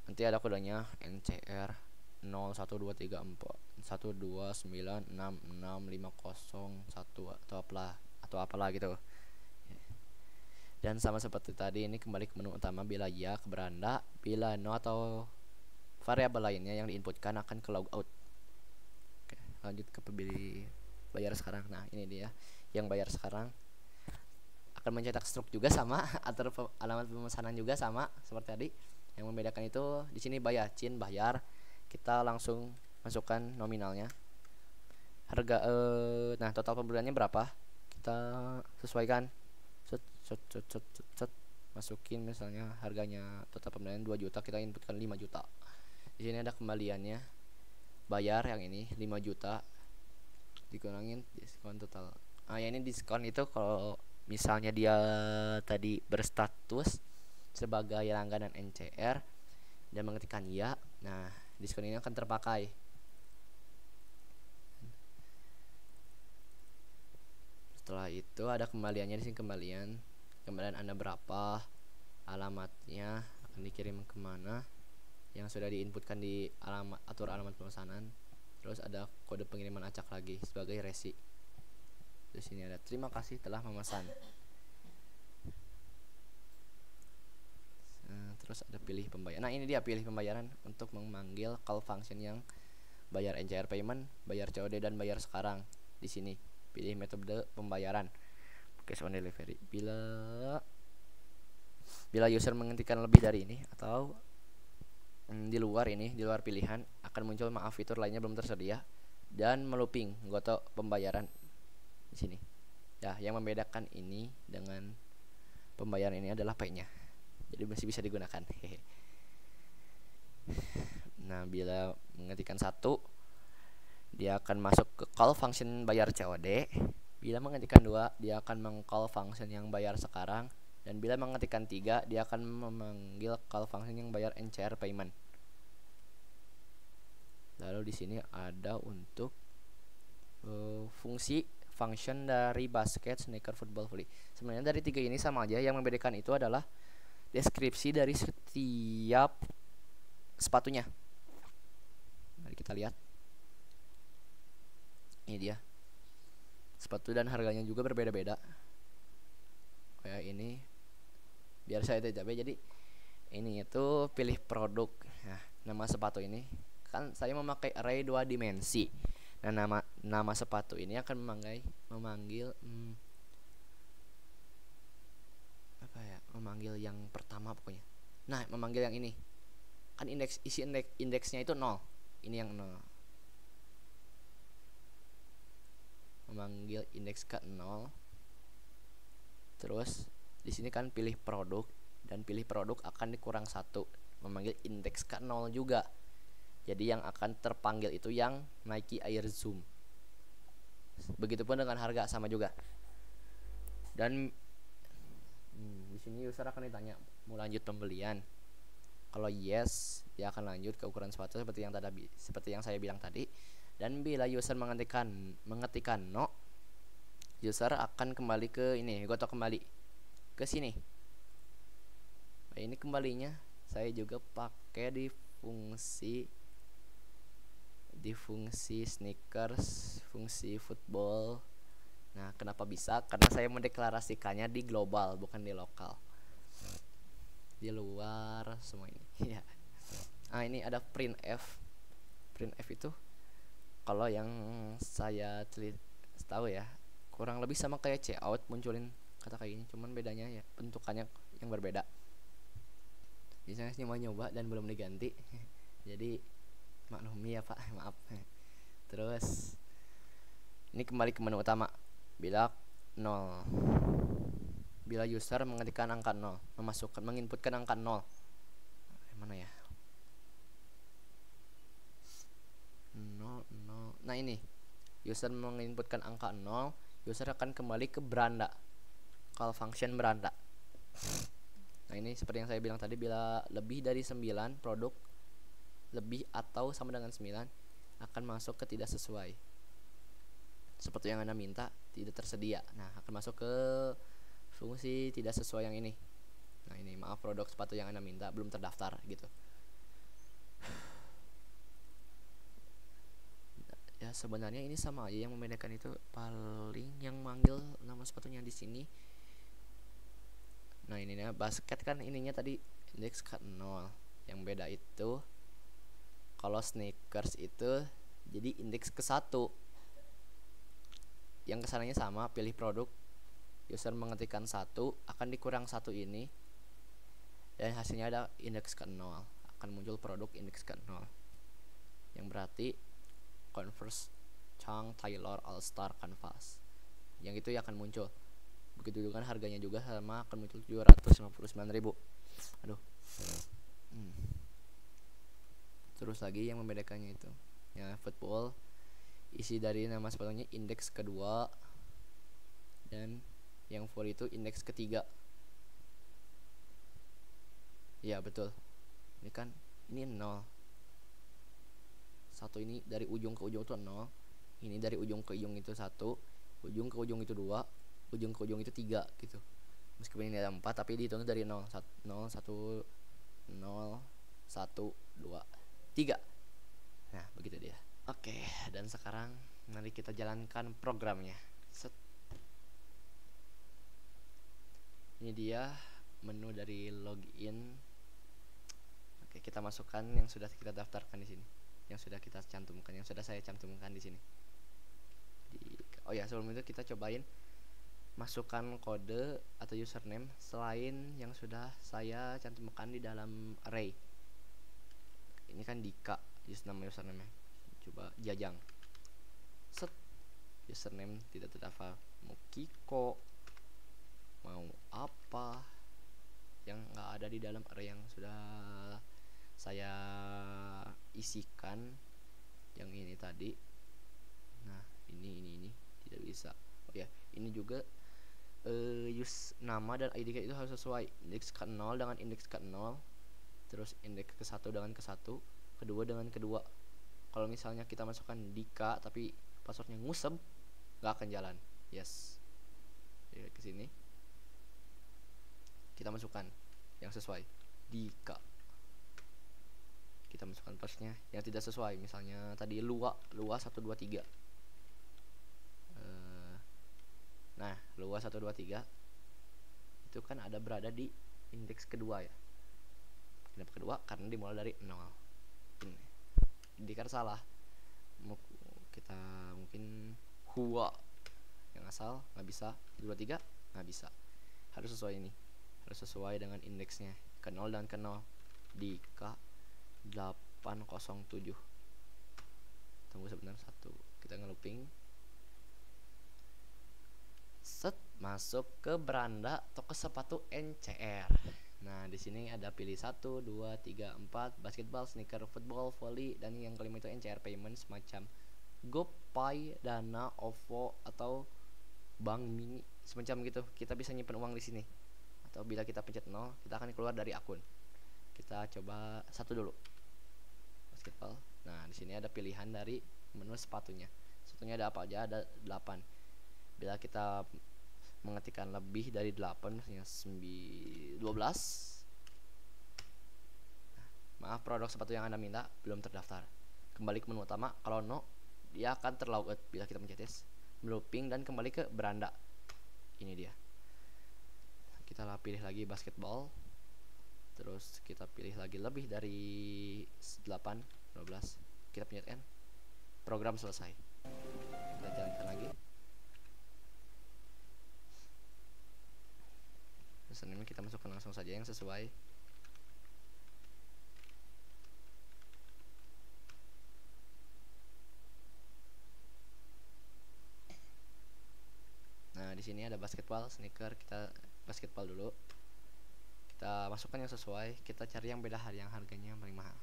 Nanti ada kodenya NCR 01234 1296650 atau apalah gitu. Dan sama seperti tadi, ini kembali ke menu utama bila ya ke beranda, bila no atau variabel lainnya yang diinputkan akan ke logout. Oke, lanjut ke pembeli bayar sekarang. Nah ini dia yang bayar sekarang akan mencetak struk juga sama, atau alamat pemesanan juga sama seperti tadi. Yang membedakan itu di sini bayar kita langsung masukkan nominalnya, harga nah total pembeliannya berapa kita sesuaikan, masukin misalnya harganya total pembelian 2 juta, kita inputkan 5 juta. Di sini ada kembaliannya, bayar yang ini 5 juta dikurangin diskon total. Ya ini diskon itu kalau misalnya dia tadi berstatus sebagai langganan NCR dan mengetikkan ya, nah diskon ini akan terpakai. Setelah itu ada kembaliannya di sini, kembalian Anda berapa, alamatnya akan dikirim kemana yang sudah diinputkan di atur alamat pemesanan. Terus ada kode pengiriman acak lagi sebagai resi. Di sini ada terima kasih telah memesan. Terus ada pilih pembayaran. Nah ini dia pilih pembayaran untuk memanggil call function yang bayar NCR payment, bayar COD, dan bayar sekarang. Di sini pilih metode pembayaran cash on delivery. Bila user menghentikan lebih dari ini atau di luar pilihan, akan muncul maaf fitur lainnya belum tersedia dan melooping goto pembayaran di sini. Ya, yang membedakan ini dengan pembayaran ini adalah pay-nya. Jadi masih bisa digunakan. Nah, bila mengetikkan 1, dia akan masuk ke call function bayar COD. Bila mengetikkan 2, dia akan meng-call function yang bayar sekarang. Dan bila mengetikkan 3, dia akan memanggil call function yang bayar NCR payment. Lalu di sini ada untuk fungsi function dari basket, sneaker, football, volley. Sebenarnya dari tiga ini sama aja, yang membedakan itu adalah deskripsi dari setiap sepatunya. Mari kita lihat. Ini dia. Sepatu dan harganya juga berbeda-beda. Kayak ini biar saya tidak capek, jadi ini itu pilih produk. Nah, nama sepatu ini kan saya memakai array 2 dimensi. Nah, nama sepatu ini akan memanggil apa ya? Memanggil yang pertama pokoknya. Nah, memanggil yang ini. Kan indeksnya itu 0. Ini yang 0. Memanggil indeks ke 0. Terus di sini kan pilih produk, dan pilih produk akan dikurang 1, memanggil indeks ke 0 juga. Jadi yang akan terpanggil itu yang Nike Air Zoom. Begitupun dengan harga sama juga. Dan di sini user akan ditanya mau lanjut pembelian. Kalau yes, dia akan lanjut ke ukuran sepatu seperti yang saya bilang tadi. Dan bila user mengetikkan no, user akan kembali ke ini, gotok kembali ke sini. Nah, ini kembalinya saya juga pakai di fungsi sneakers, fungsi football. Nah, kenapa bisa? Karena saya mendeklarasikannya di global, bukan di lokal. Di luar semua ini. Ya. Nah, ini ada printf. Printf itu kalau yang saya tahu ya, kurang lebih sama kayak cout, munculin kata kayak gini, cuman bedanya ya bentukannya yang berbeda. Biasanya sih mau nyoba dan belum diganti. Jadi maklumi ya Pak, maaf. Terus ini kembali ke menu utama. Bila 0. Bila user mengetikkan angka 0, menginputkan angka 0. Mana ya? 0. Nah, ini. User menginputkan angka 0, user akan kembali ke beranda. Call function beranda. Nah, ini seperti yang saya bilang tadi, bila lebih dari 9 produk lebih atau sama dengan 9 akan masuk ke tidak sesuai. Seperti yang Anda minta tidak tersedia. Nah, akan masuk ke fungsi tidak sesuai yang ini. Nah, ini maaf, produk sepatu yang Anda minta belum terdaftar gitu. Ya, sebenarnya ini sama aja, yang membedakan itu paling yang manggil nama sepatunya di sini. Nah, ini basket kan ininya tadi indeks ke 0. Yang beda itu kalau sneakers itu jadi indeks ke 1. Yang kesananya sama, pilih produk, user mengetikkan 1, akan dikurang 1 ini, dan hasilnya ada indeks ke 0. Akan muncul produk indeks ke 0, yang berarti Converse Chang Taylor All Star Canvas. Yang itu ya akan muncul. Begitu juga harganya juga sama, akan muncul 759.000. Aduh. Terus lagi yang membedakannya itu ya football, isi dari nama sepatunya indeks kedua, dan yang volley itu indeks ketiga. Ya betul, ini kan ini 0. Satu ini dari ujung ke ujung itu 0. Ini dari ujung ke ujung itu 1, ujung ke ujung itu 2, ujung ke ujung itu 3 gitu. Meskipun ini ada 4, tapi dihitung dari 0, 1, 0, 1, 0, 1, 2, 3. Nah, begitu dia. Oke, dan sekarang mari kita jalankan programnya. Ini dia menu dari login. Oke, kita masukkan yang sudah kita daftarkan di sini, yang sudah kita cantumkan, yang sudah saya cantumkan di sini. Oh ya, sebelum itu kita cobain masukkan kode atau username selain yang sudah saya cantumkan di dalam array. Ini kan Dika username. Coba Jajang. Set. Username tidak terdaftar. Mau Kiko, mau apa yang nggak ada di dalam array yang sudah saya isikan, yang ini tadi. Nah, ini tidak bisa. Oh ya, ini juga nama dan ID itu harus sesuai. Indeks ke 0 dengan indeks ke 0, terus indeks ke 1 dengan ke 1, kedua dengan kedua. Kalau misalnya kita masukkan Dika tapi passwordnya ngusem, nggak akan jalan. Yes. Jadi ke sini kita masukkan yang sesuai. Jika kita masukkan plusnya yang tidak sesuai, misalnya tadi lua 123. Nah, lua 123 itu kan ada berada di indeks kedua ya. Kenapa kedua? Karena dimulai dari 0. Ini indikator salah. Kita mungkin hua yang asal nggak bisa, 23 nggak bisa. Harus sesuai ini. Harus sesuai dengan indeksnya ke 0 dan ke 0 di K807. Tunggu sebentar, satu. Kita ngelooping. Set, masuk ke beranda toko sepatu NCR. Nah, di sini ada pilih 1, 2, 3, 4 basketball, sneaker, football, volley, dan yang kelima itu NCR payment semacam GoPay, Dana, OVO atau Bank Mini semacam gitu. Kita bisa nyimpan uang di sini. Atau bila kita pencet 0, kita akan keluar dari akun. Kita coba satu dulu. Basketball. Nah, di sini ada pilihan dari menu sepatunya. Sepatunya ada apa aja? Ada 8. Bila kita mengetikkan lebih dari 8, misalnya 12. Maaf, produk sepatu yang Anda minta belum terdaftar. Kembali ke menu utama. Kalau no, dia akan terlogout bila kita mencet yes. Looping dan kembali ke beranda. Ini dia. Kita pilih lagi basketball. Terus kita pilih lagi lebih dari 8, 12. Kita pencet N. Program selesai. Kita jalankan lagi. Username kita masukkan langsung saja yang sesuai. Nah, di sini ada basketball, sneaker. Kita basketball dulu. Kita masukkan yang sesuai. Kita cari yang beda yang harganya paling mahal.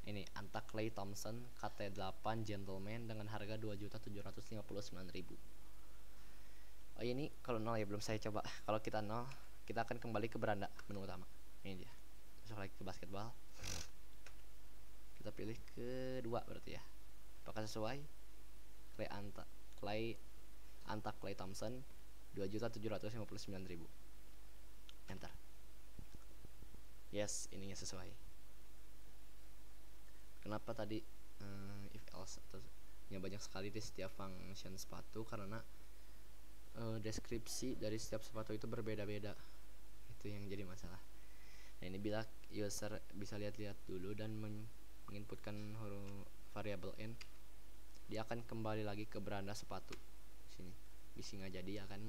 Ini Anta Klay Thompson KT8 Gentleman dengan harga 2.759.000. Oh, ini kalau 0 ya, belum saya coba. Kalau kita 0, kita akan kembali ke beranda menu utama. Ini dia. Masuk lagi ke basketball. Kita pilih kedua berarti ya. Apakah sesuai? Anta Klay Thompson 2.759.000. Enter. Yes, ininya sesuai. Kenapa tadi if else atau ya banyak sekali di setiap function sepatu, karena deskripsi dari setiap sepatu itu berbeda-beda. Itu yang jadi masalah. Nah, ini bila user bisa lihat-lihat dulu dan menginputkan huruf variabel n, dia akan kembali lagi ke beranda sepatu. Di sini bisa nggak jadi akan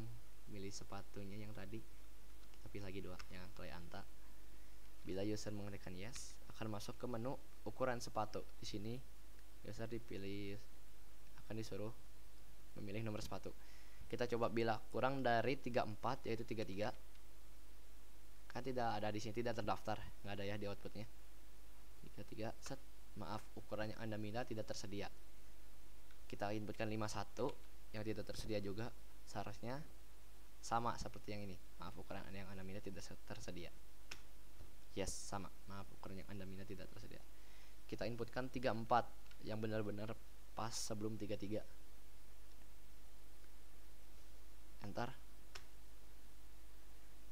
milih sepatunya yang tadi. Kita pilih lagi dua yang Klay Anta. Bila user mengetikkan yes, akan masuk ke menu ukuran sepatu. Di sini user dipilih, akan disuruh memilih nomor sepatu. Kita coba bila kurang dari 34, yaitu 33. Kan tidak ada di sini, tidak terdaftar, nggak ada ya di outputnya. 33 set. Maaf, ukuran yang Anda minta tidak tersedia. Kita inputkan 51 yang tidak tersedia juga. Seharusnya sama seperti yang ini. Maaf, ukuran yang Anda minta tidak tersedia. Yes, sama. Maaf, ukuran yang Anda minta tidak tersedia. Kita inputkan 34 yang benar-benar pas sebelum 33. Enter.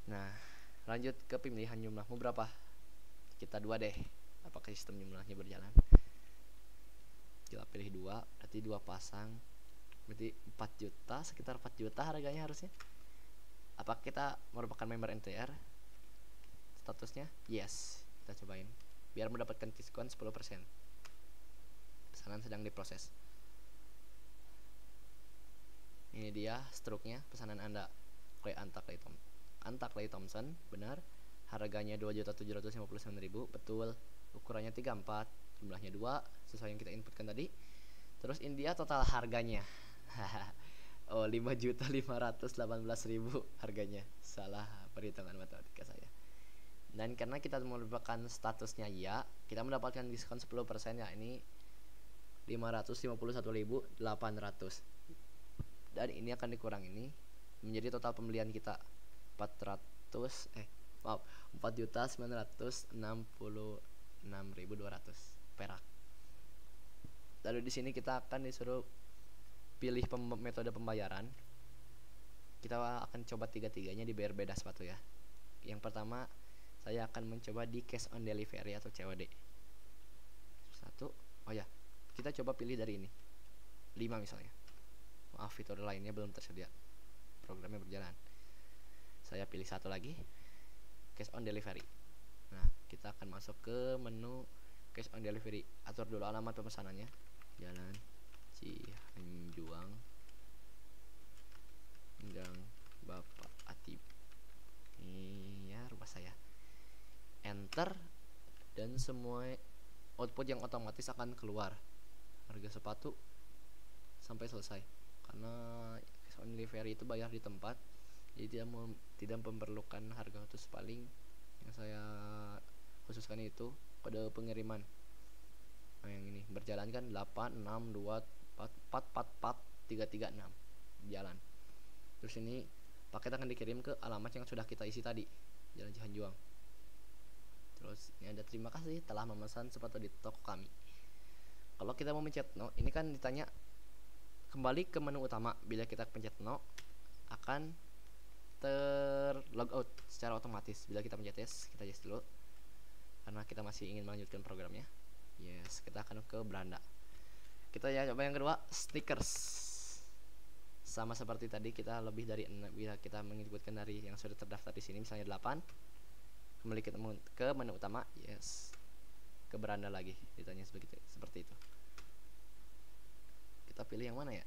Nah, lanjut ke pemilihan jumlahmu berapa. Kita 2 deh. Apakah sistem jumlahnya berjalan? Kita pilih 2, berarti 2 pasang, berarti 4 juta, sekitar 4 juta harganya harusnya. Apakah kita merupakan member NTR? Statusnya yes. Kita cobain biar mendapatkan diskon 10%. Pesanan sedang diproses. Ini dia struknya pesanan Anda. Anta Klay Thompson, benar. Harganya 2.759.000, betul. Ukurannya 34, jumlahnya 2, sesuai yang kita inputkan tadi. Terus India total harganya. Oh, 5.518.000 harganya. Salah perhitungan matematika saya. Dan karena kita merupakan statusnya ya, kita mendapatkan diskon 10% ya, ini 551.800. Dan ini akan dikurang ini menjadi total pembelian kita 4.966.200 perak. Lalu di sini kita akan disuruh pilih metode pembayaran. Kita akan coba tiga-tiganya dibayar beda sepatu ya. Yang pertama saya akan mencoba di cash on delivery atau COD. Satu, oh ya, kita coba pilih dari ini 5 misalnya. Maaf, fitur lainnya belum tersedia, programnya berjalan. Saya pilih satu lagi, cash on delivery. Nah, kita akan masuk ke menu cash on delivery. Atur dulu alamat pemesanannya, Jalan Cihanjuang, Gang Bapak Atib. Ini ya rumah saya. Enter, dan semua output yang otomatis akan keluar harga sepatu sampai selesai. Karena cash on delivery itu bayar di tempat, jadi tidak memerlukan harga khusus. Paling yang saya khususkan itu kode pengiriman. Nah, yang ini berjalan kan 862444336 jalan. Terus ini paket akan dikirim ke alamat yang sudah kita isi tadi, Jalan Cihanjuang. Terus ini ada terima kasih telah memesan sepatu di toko kami. Kalau kita mau mencet no, ini kan ditanya kembali ke menu utama. Bila kita pencet no, akan logout secara otomatis. Bila kita pencet yes, kita yes dulu karena kita masih ingin melanjutkan programnya. Yes, kita akan ke beranda. Kita ya coba yang kedua, stickers. Sama seperti tadi, kita lebih dari 6. Bila kita mengikutkan dari yang sudah terdaftar di sini, misalnya 8, kembali ke menu utama, yes, ke beranda lagi, ditanya seperti itu. Kita pilih yang mana ya?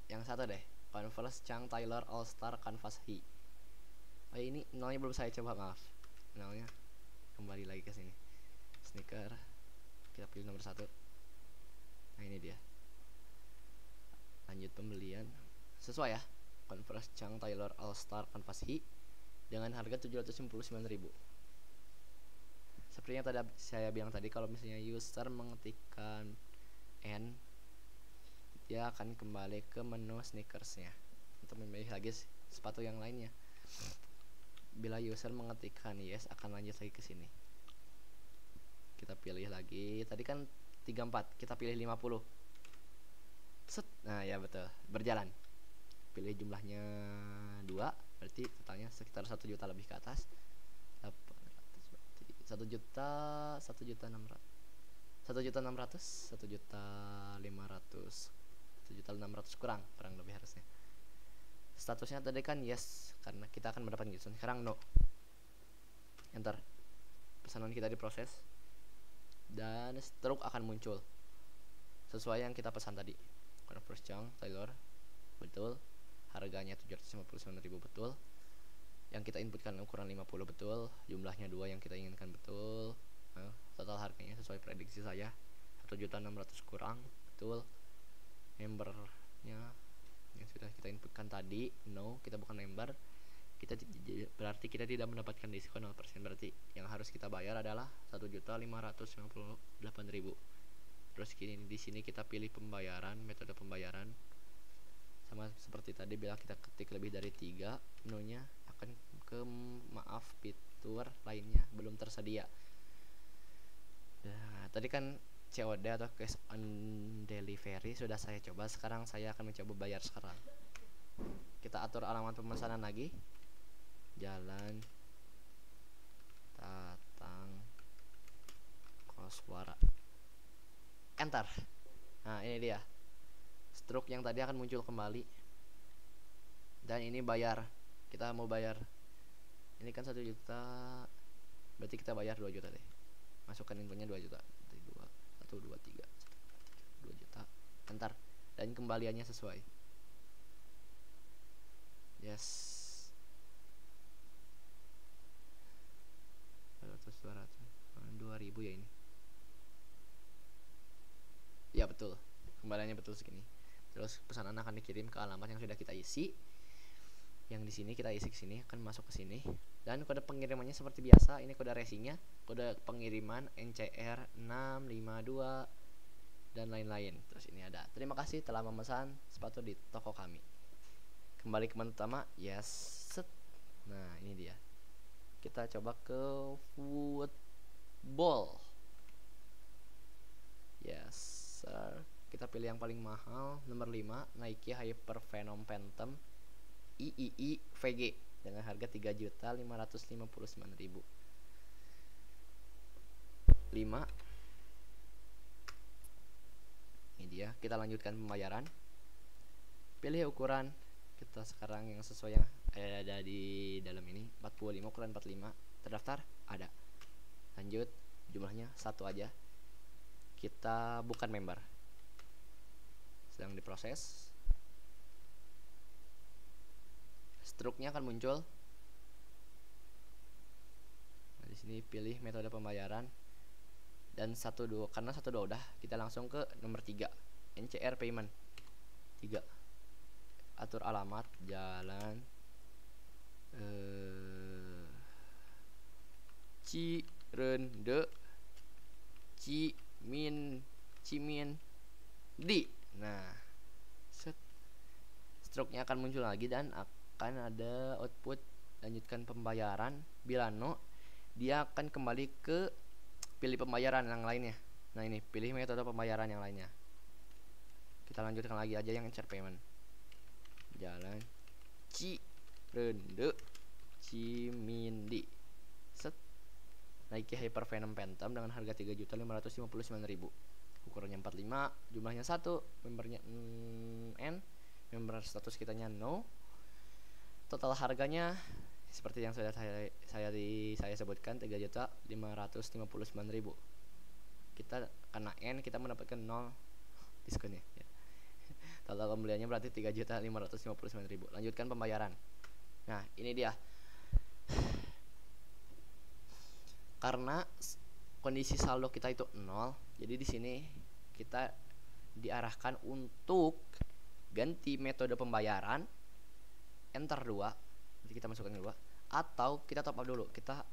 Yang satu deh, Converse Chang Taylor All Star Canvas High. Oh ini nolnya belum saya coba, maaf. Nolnya kembali lagi ke sini. Sneaker, kita pilih nomor 1. Nah ini dia. Lanjut pembelian. Sesuai ya, Converse Chang Taylor All Star Canvas High dengan harga 759.000. Seperti yang tadi saya bilang tadi, kalau misalnya user mengetikkan N, dia akan kembali ke menu sneakersnya untuk memilih lagi sepatu yang lainnya. Bila user mengetikkan yes, akan lanjut lagi ke sini. Kita pilih lagi, tadi kan 34, kita pilih 50. Set. Nah ya betul, berjalan. Pilih jumlahnya 2, berarti totalnya sekitar 1 juta lebih ke atas. 1 juta 1.600 kurang lebih harusnya. Statusnya tadi kan yes, karena kita akan mendapatkan diskon. Sekarang no. Enter. Pesanan kita diproses dan stroke akan muncul sesuai yang kita pesan tadi. Converse Chang Taylor betul, harganya 759.000 betul, yang kita inputkan ukuran 50 betul, jumlahnya 2 yang kita inginkan betul. Nah, total harganya sesuai prediksi saya 1.600.000 kurang betul. Membernya yang sudah kita inputkan tadi no, kita bukan member, berarti kita tidak mendapatkan diskon 0%. Berarti yang harus kita bayar adalah 1.558.000. Terus di sini kita pilih pembayaran, metode pembayaran sama seperti tadi. Bila kita ketik lebih dari 3, menunya akan ke maaf, fitur lainnya belum tersedia. Nah, tadi kan COD atau cash on delivery sudah saya coba. Sekarang saya akan mencoba bayar sekarang. Kita atur alamat pemesanan lagi, Jalan Tatang Koswara. Enter. Nah ini dia, stroke yang tadi akan muncul kembali. Dan ini bayar, kita mau bayar. Ini kan 1 juta, berarti kita bayar 2 juta deh. Masukkan infonya 2 juta. 1, 2, 3 2 juta. Enter. Dan kembaliannya sesuai. Yes. 200 ya ini. Ya betul, kembaliannya betul segini. Terus pesanan akan dikirim ke alamat yang sudah kita isi. Yang di sini kita isi ke sini, akan masuk ke sini. Dan kode pengirimannya seperti biasa, ini kode racingnya, kode pengiriman NCR 652 dan lain-lain. Terus ini ada terima kasih telah memesan sepatu di toko kami. Kembali ke menu utama, yes, set. Nah ini dia. Kita coba ke football. Yes sir. kita pilih yang paling mahal, nomor 5, Nike Hyper Venom Phantom III VG dengan harga 3.559.000. 5. Ini dia, kita lanjutkan pembayaran. Pilih ukuran, kita sekarang yang sesuai yang ada di dalam ini, 45, ukuran 45. Terdaftar? Ada. Lanjut, jumlahnya 1 aja. Kita bukan member. Sedang diproses. Struknya akan muncul. Nah, di sini pilih metode pembayaran dan 12, karena 12 udah, kita langsung ke nomor 3, NCR payment. 3. Atur alamat, jalan Cirende Cimin di. Nah, struknya akan muncul lagi dan akan ada output lanjutkan pembayaran. Bila no, dia akan kembali ke pilih pembayaran yang lainnya. Nah, ini pilih metode pembayaran yang lainnya. Kita lanjutkan lagi aja yang NCR payment. Jalan Cirende Cimindi. Set. Nike Hyper Venom Phantom dengan harga 3.559.000. Ukurannya 45, jumlahnya 1, membernya N, member status kitanya no. Total harganya seperti yang sudah saya sebutkan, 3.559.000. Kita kena N, kita mendapatkan 0 diskonnya ya. Total pembeliannya berarti 3.559.000. Lanjutkan pembayaran. Nah, ini dia. Karena kondisi saldo kita itu 0, jadi di sini kita diarahkan untuk ganti metode pembayaran, enter 2. Nanti kita masukkan 2, atau kita top up dulu. Kita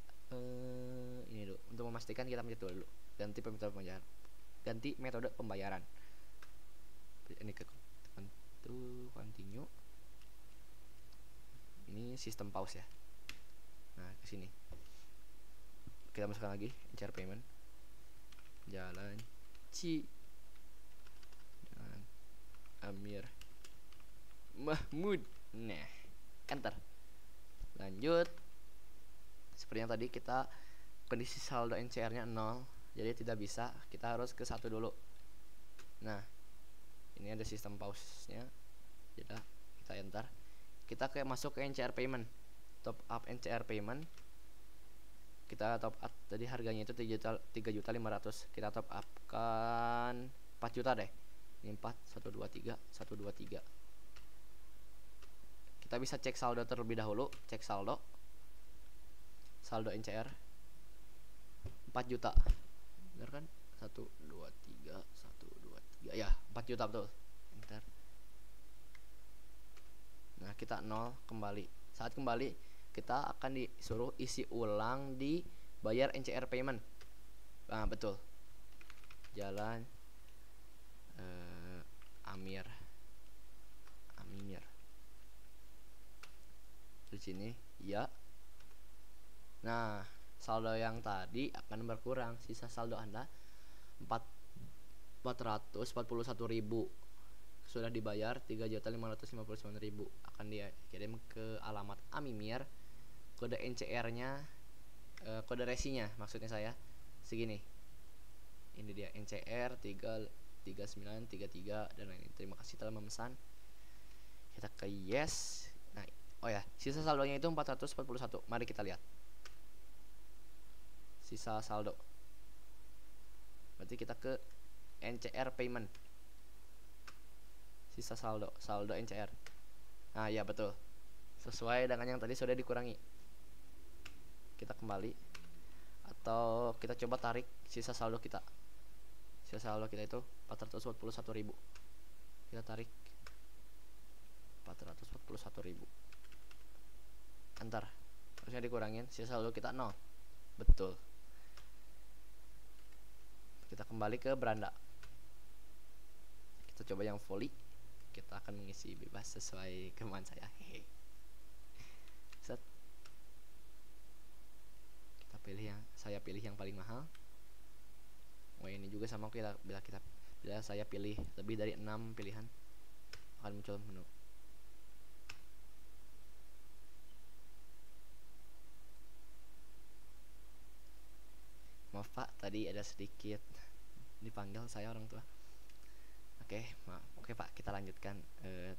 ini dulu, untuk memastikan kita mencet dulu ganti metode pembayaran. Ganti metode pembayaran. Ini ke continue. Ini sistem pause ya. Nah, ke sini. Kita masukkan lagi NCR payment. Jalan Jalan Amir Mahmud. Nah, enter. Lanjut. Seperti yang tadi, kita kondisi saldo NCR-nya 0, jadi tidak bisa, kita harus ke 1 dulu. Nah, ini ada sistem pause-nya. Jadi kita enter. Kita masuk ke NCR payment. Top up NCR payment. Kita top up tadi harganya itu 3.500.000. Kita top up kan 4 juta deh. Ini 4, 123, 123. Kita bisa cek saldo terlebih dahulu. Cek saldo. Saldo NCR 4 juta. Benar kan? 123, 123. Ya, 4 juta betul. Enter. Nah, kita 0 kembali. Saat kembali, kita akan disuruh isi ulang di bayar NCR payment. Nah, betul. Jalan Amir. Di sini, ya. Nah, saldo yang tadi akan berkurang. Sisa saldo Anda 441.000. Sudah dibayar 3.559.000. Akan dia kirim ke alamat Amimir. Kode NCR-nya, kode resinya maksudnya saya segini. Ini dia NCR 33933 dan lain. Terima kasih telah memesan. Kita ke yes. Nah, oh ya, sisa saldonya itu 441. Mari kita lihat. Sisa saldo. Berarti kita ke NCR payment. Sisa saldo NCR. Nah, ya betul. Sesuai dengan yang tadi sudah dikurangi. Kita kembali, atau kita coba tarik sisa saldo kita. Sisa saldo kita itu 441.000. Kita tarik 441.000. Enter. Harusnya dikurangin, sisa saldo kita 0. Betul. Kita kembali ke beranda. Kita coba yang volley. Kita akan mengisi bebas sesuai kemauan saya. Hehe. Set. Saya pilih yang paling mahal. Oh, ini juga sama, kita bila kita Bila saya pilih lebih dari 6 pilihan, akan muncul menu. Maaf Pak, tadi ada sedikit dipanggil saya orang tua. Oke, maaf. Oke Pak, kita lanjutkan.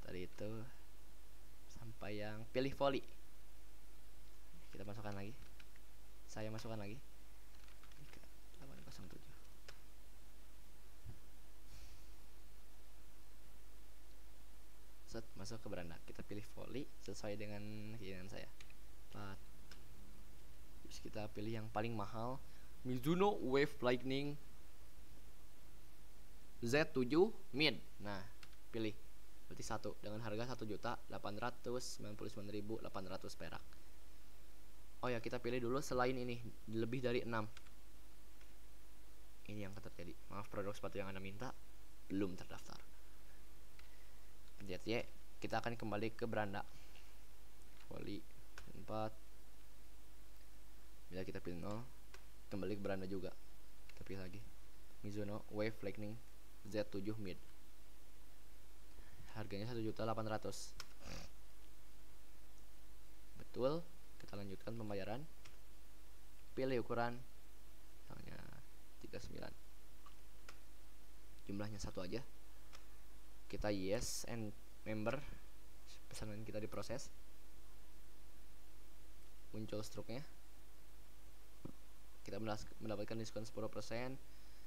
Tadi itu sampai yang pilih voli. Kita masukkan lagi. Saya masukkan lagi. 807. Set, masuk ke beranda. Kita pilih voli sesuai dengan keinginan saya. 4. Terus kita pilih yang paling mahal, Mizuno Wave Lightning Z7 mid. Nah, pilih. Berarti satu dengan harga 1.899.800 perak. Oh ya, kita pilih dulu selain ini lebih dari 6. Ini yang terjadi. Maaf, produk sepatu yang Anda minta belum terdaftar. Pencet Y, kita akan kembali ke beranda. Voli 4. Bila kita pilih 0, kembali ke beranda juga. Kita pilih lagi Mizuno Wave Lightning Z7 mid. Harganya 1.800.000. Betul. Kita lanjutkan pembayaran. Pilih ukuran, misalnya 39. Jumlahnya 1 aja. Kita yes and member. Pesanan kita diproses. Muncul struknya. Kita mendapatkan diskon 10%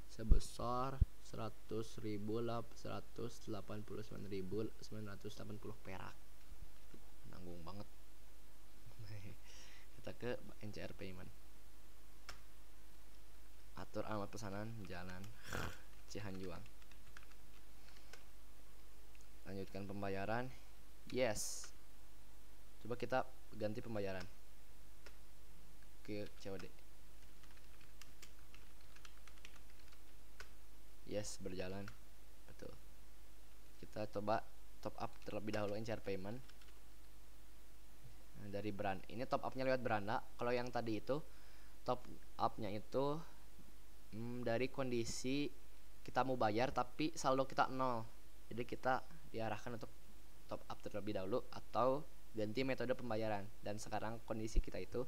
sebesar 100.189.980 perak. Nanggung banget. Kita ke NCR Payment. Atur alamat pesanan, Jalan Cihanjuang. Lanjutkan pembayaran. Yes. Coba kita ganti pembayaran ke COD. Yes, berjalan. Betul. Kita coba top up terlebih dahulu NCR Payment. Nah, dari brand. Ini top upnya lewat beranda. Kalau yang tadi itu top upnya itu dari kondisi kita mau bayar tapi saldo kita 0. Jadi kita diarahkan untuk top up terlebih dahulu atau ganti metode pembayaran. Dan sekarang kondisi kita itu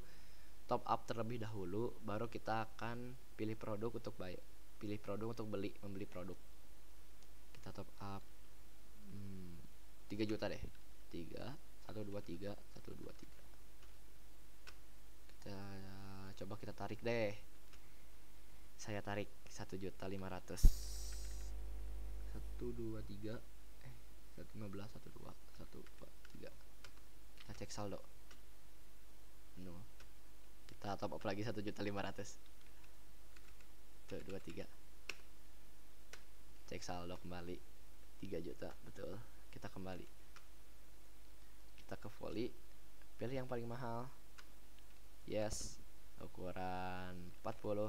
top up terlebih dahulu, baru kita akan pilih produk untuk bayar. Pilih produk untuk membeli produk. Kita top up 3 juta deh. 3 1 2 3 1 2 3. Kita coba kita tarik deh. Saya tarik 1.500.000. 1 2 3 115 1 2 1 2 3. Kita cek saldo. No. Kita top up lagi 1.500.000. 2 3. Cek saldo kembali 3 juta. Betul. Kita kembali. Kita ke voli. Pilih yang paling mahal. Yes. Ukuran 40.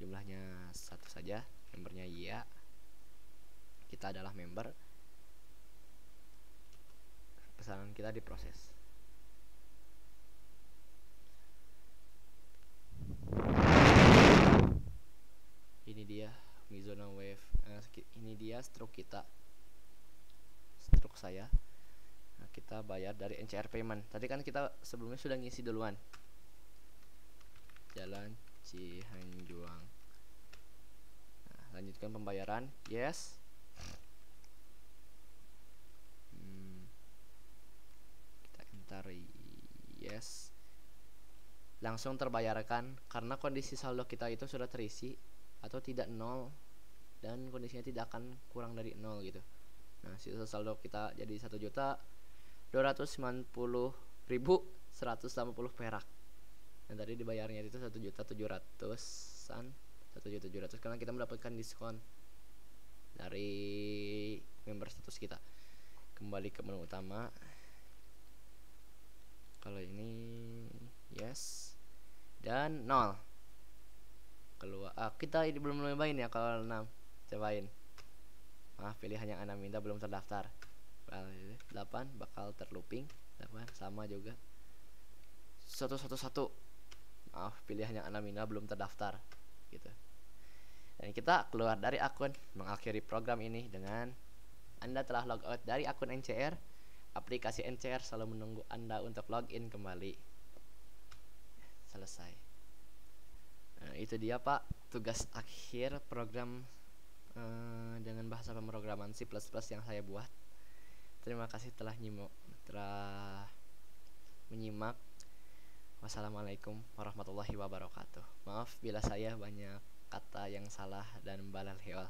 Jumlahnya 1 saja. Membernya iya. Kita adalah member. Pesanan kita diproses. Ini dia Mizuno Wave. Ini dia stroke kita. Stroke saya. Nah, kita bayar dari NCR Payment. Tadi kan kita sebelumnya sudah ngisi duluan. Jalan Cihanjuang. Nah, lanjutkan pembayaran. Yes. Kita enter yes. Langsung terbayarkan karena kondisi saldo kita itu sudah terisi atau tidak 0 dan kondisinya tidak akan kurang dari 0 gitu. Nah, sisa saldo kita jadi 1.290.180 perak. Dan tadi dibayarnya itu 1.700.000-an, 1.700.000 karena kita mendapatkan diskon dari member status kita. Kembali ke menu utama. Kalau ini yes dan 0. Keluar. Kita ini belum nyobain ya kalau 6. Cobain. Maaf, pilihan yang Anda minta belum terdaftar. 8 bakal terlooping. 8 sama juga. 111. Maaf, pilihan yang Anda minta belum terdaftar gitu. Dan kita keluar dari akun, mengakhiri program ini dengan Anda telah logout dari akun NCR. Aplikasi NCR selalu menunggu Anda untuk login kembali. Selesai. Nah, itu dia Pak, tugas akhir program dengan bahasa pemrograman C++ yang saya buat. Terima kasih telah menyimak. Wassalamualaikum warahmatullahi wabarakatuh. Maaf bila saya banyak kata yang salah dan balal heol.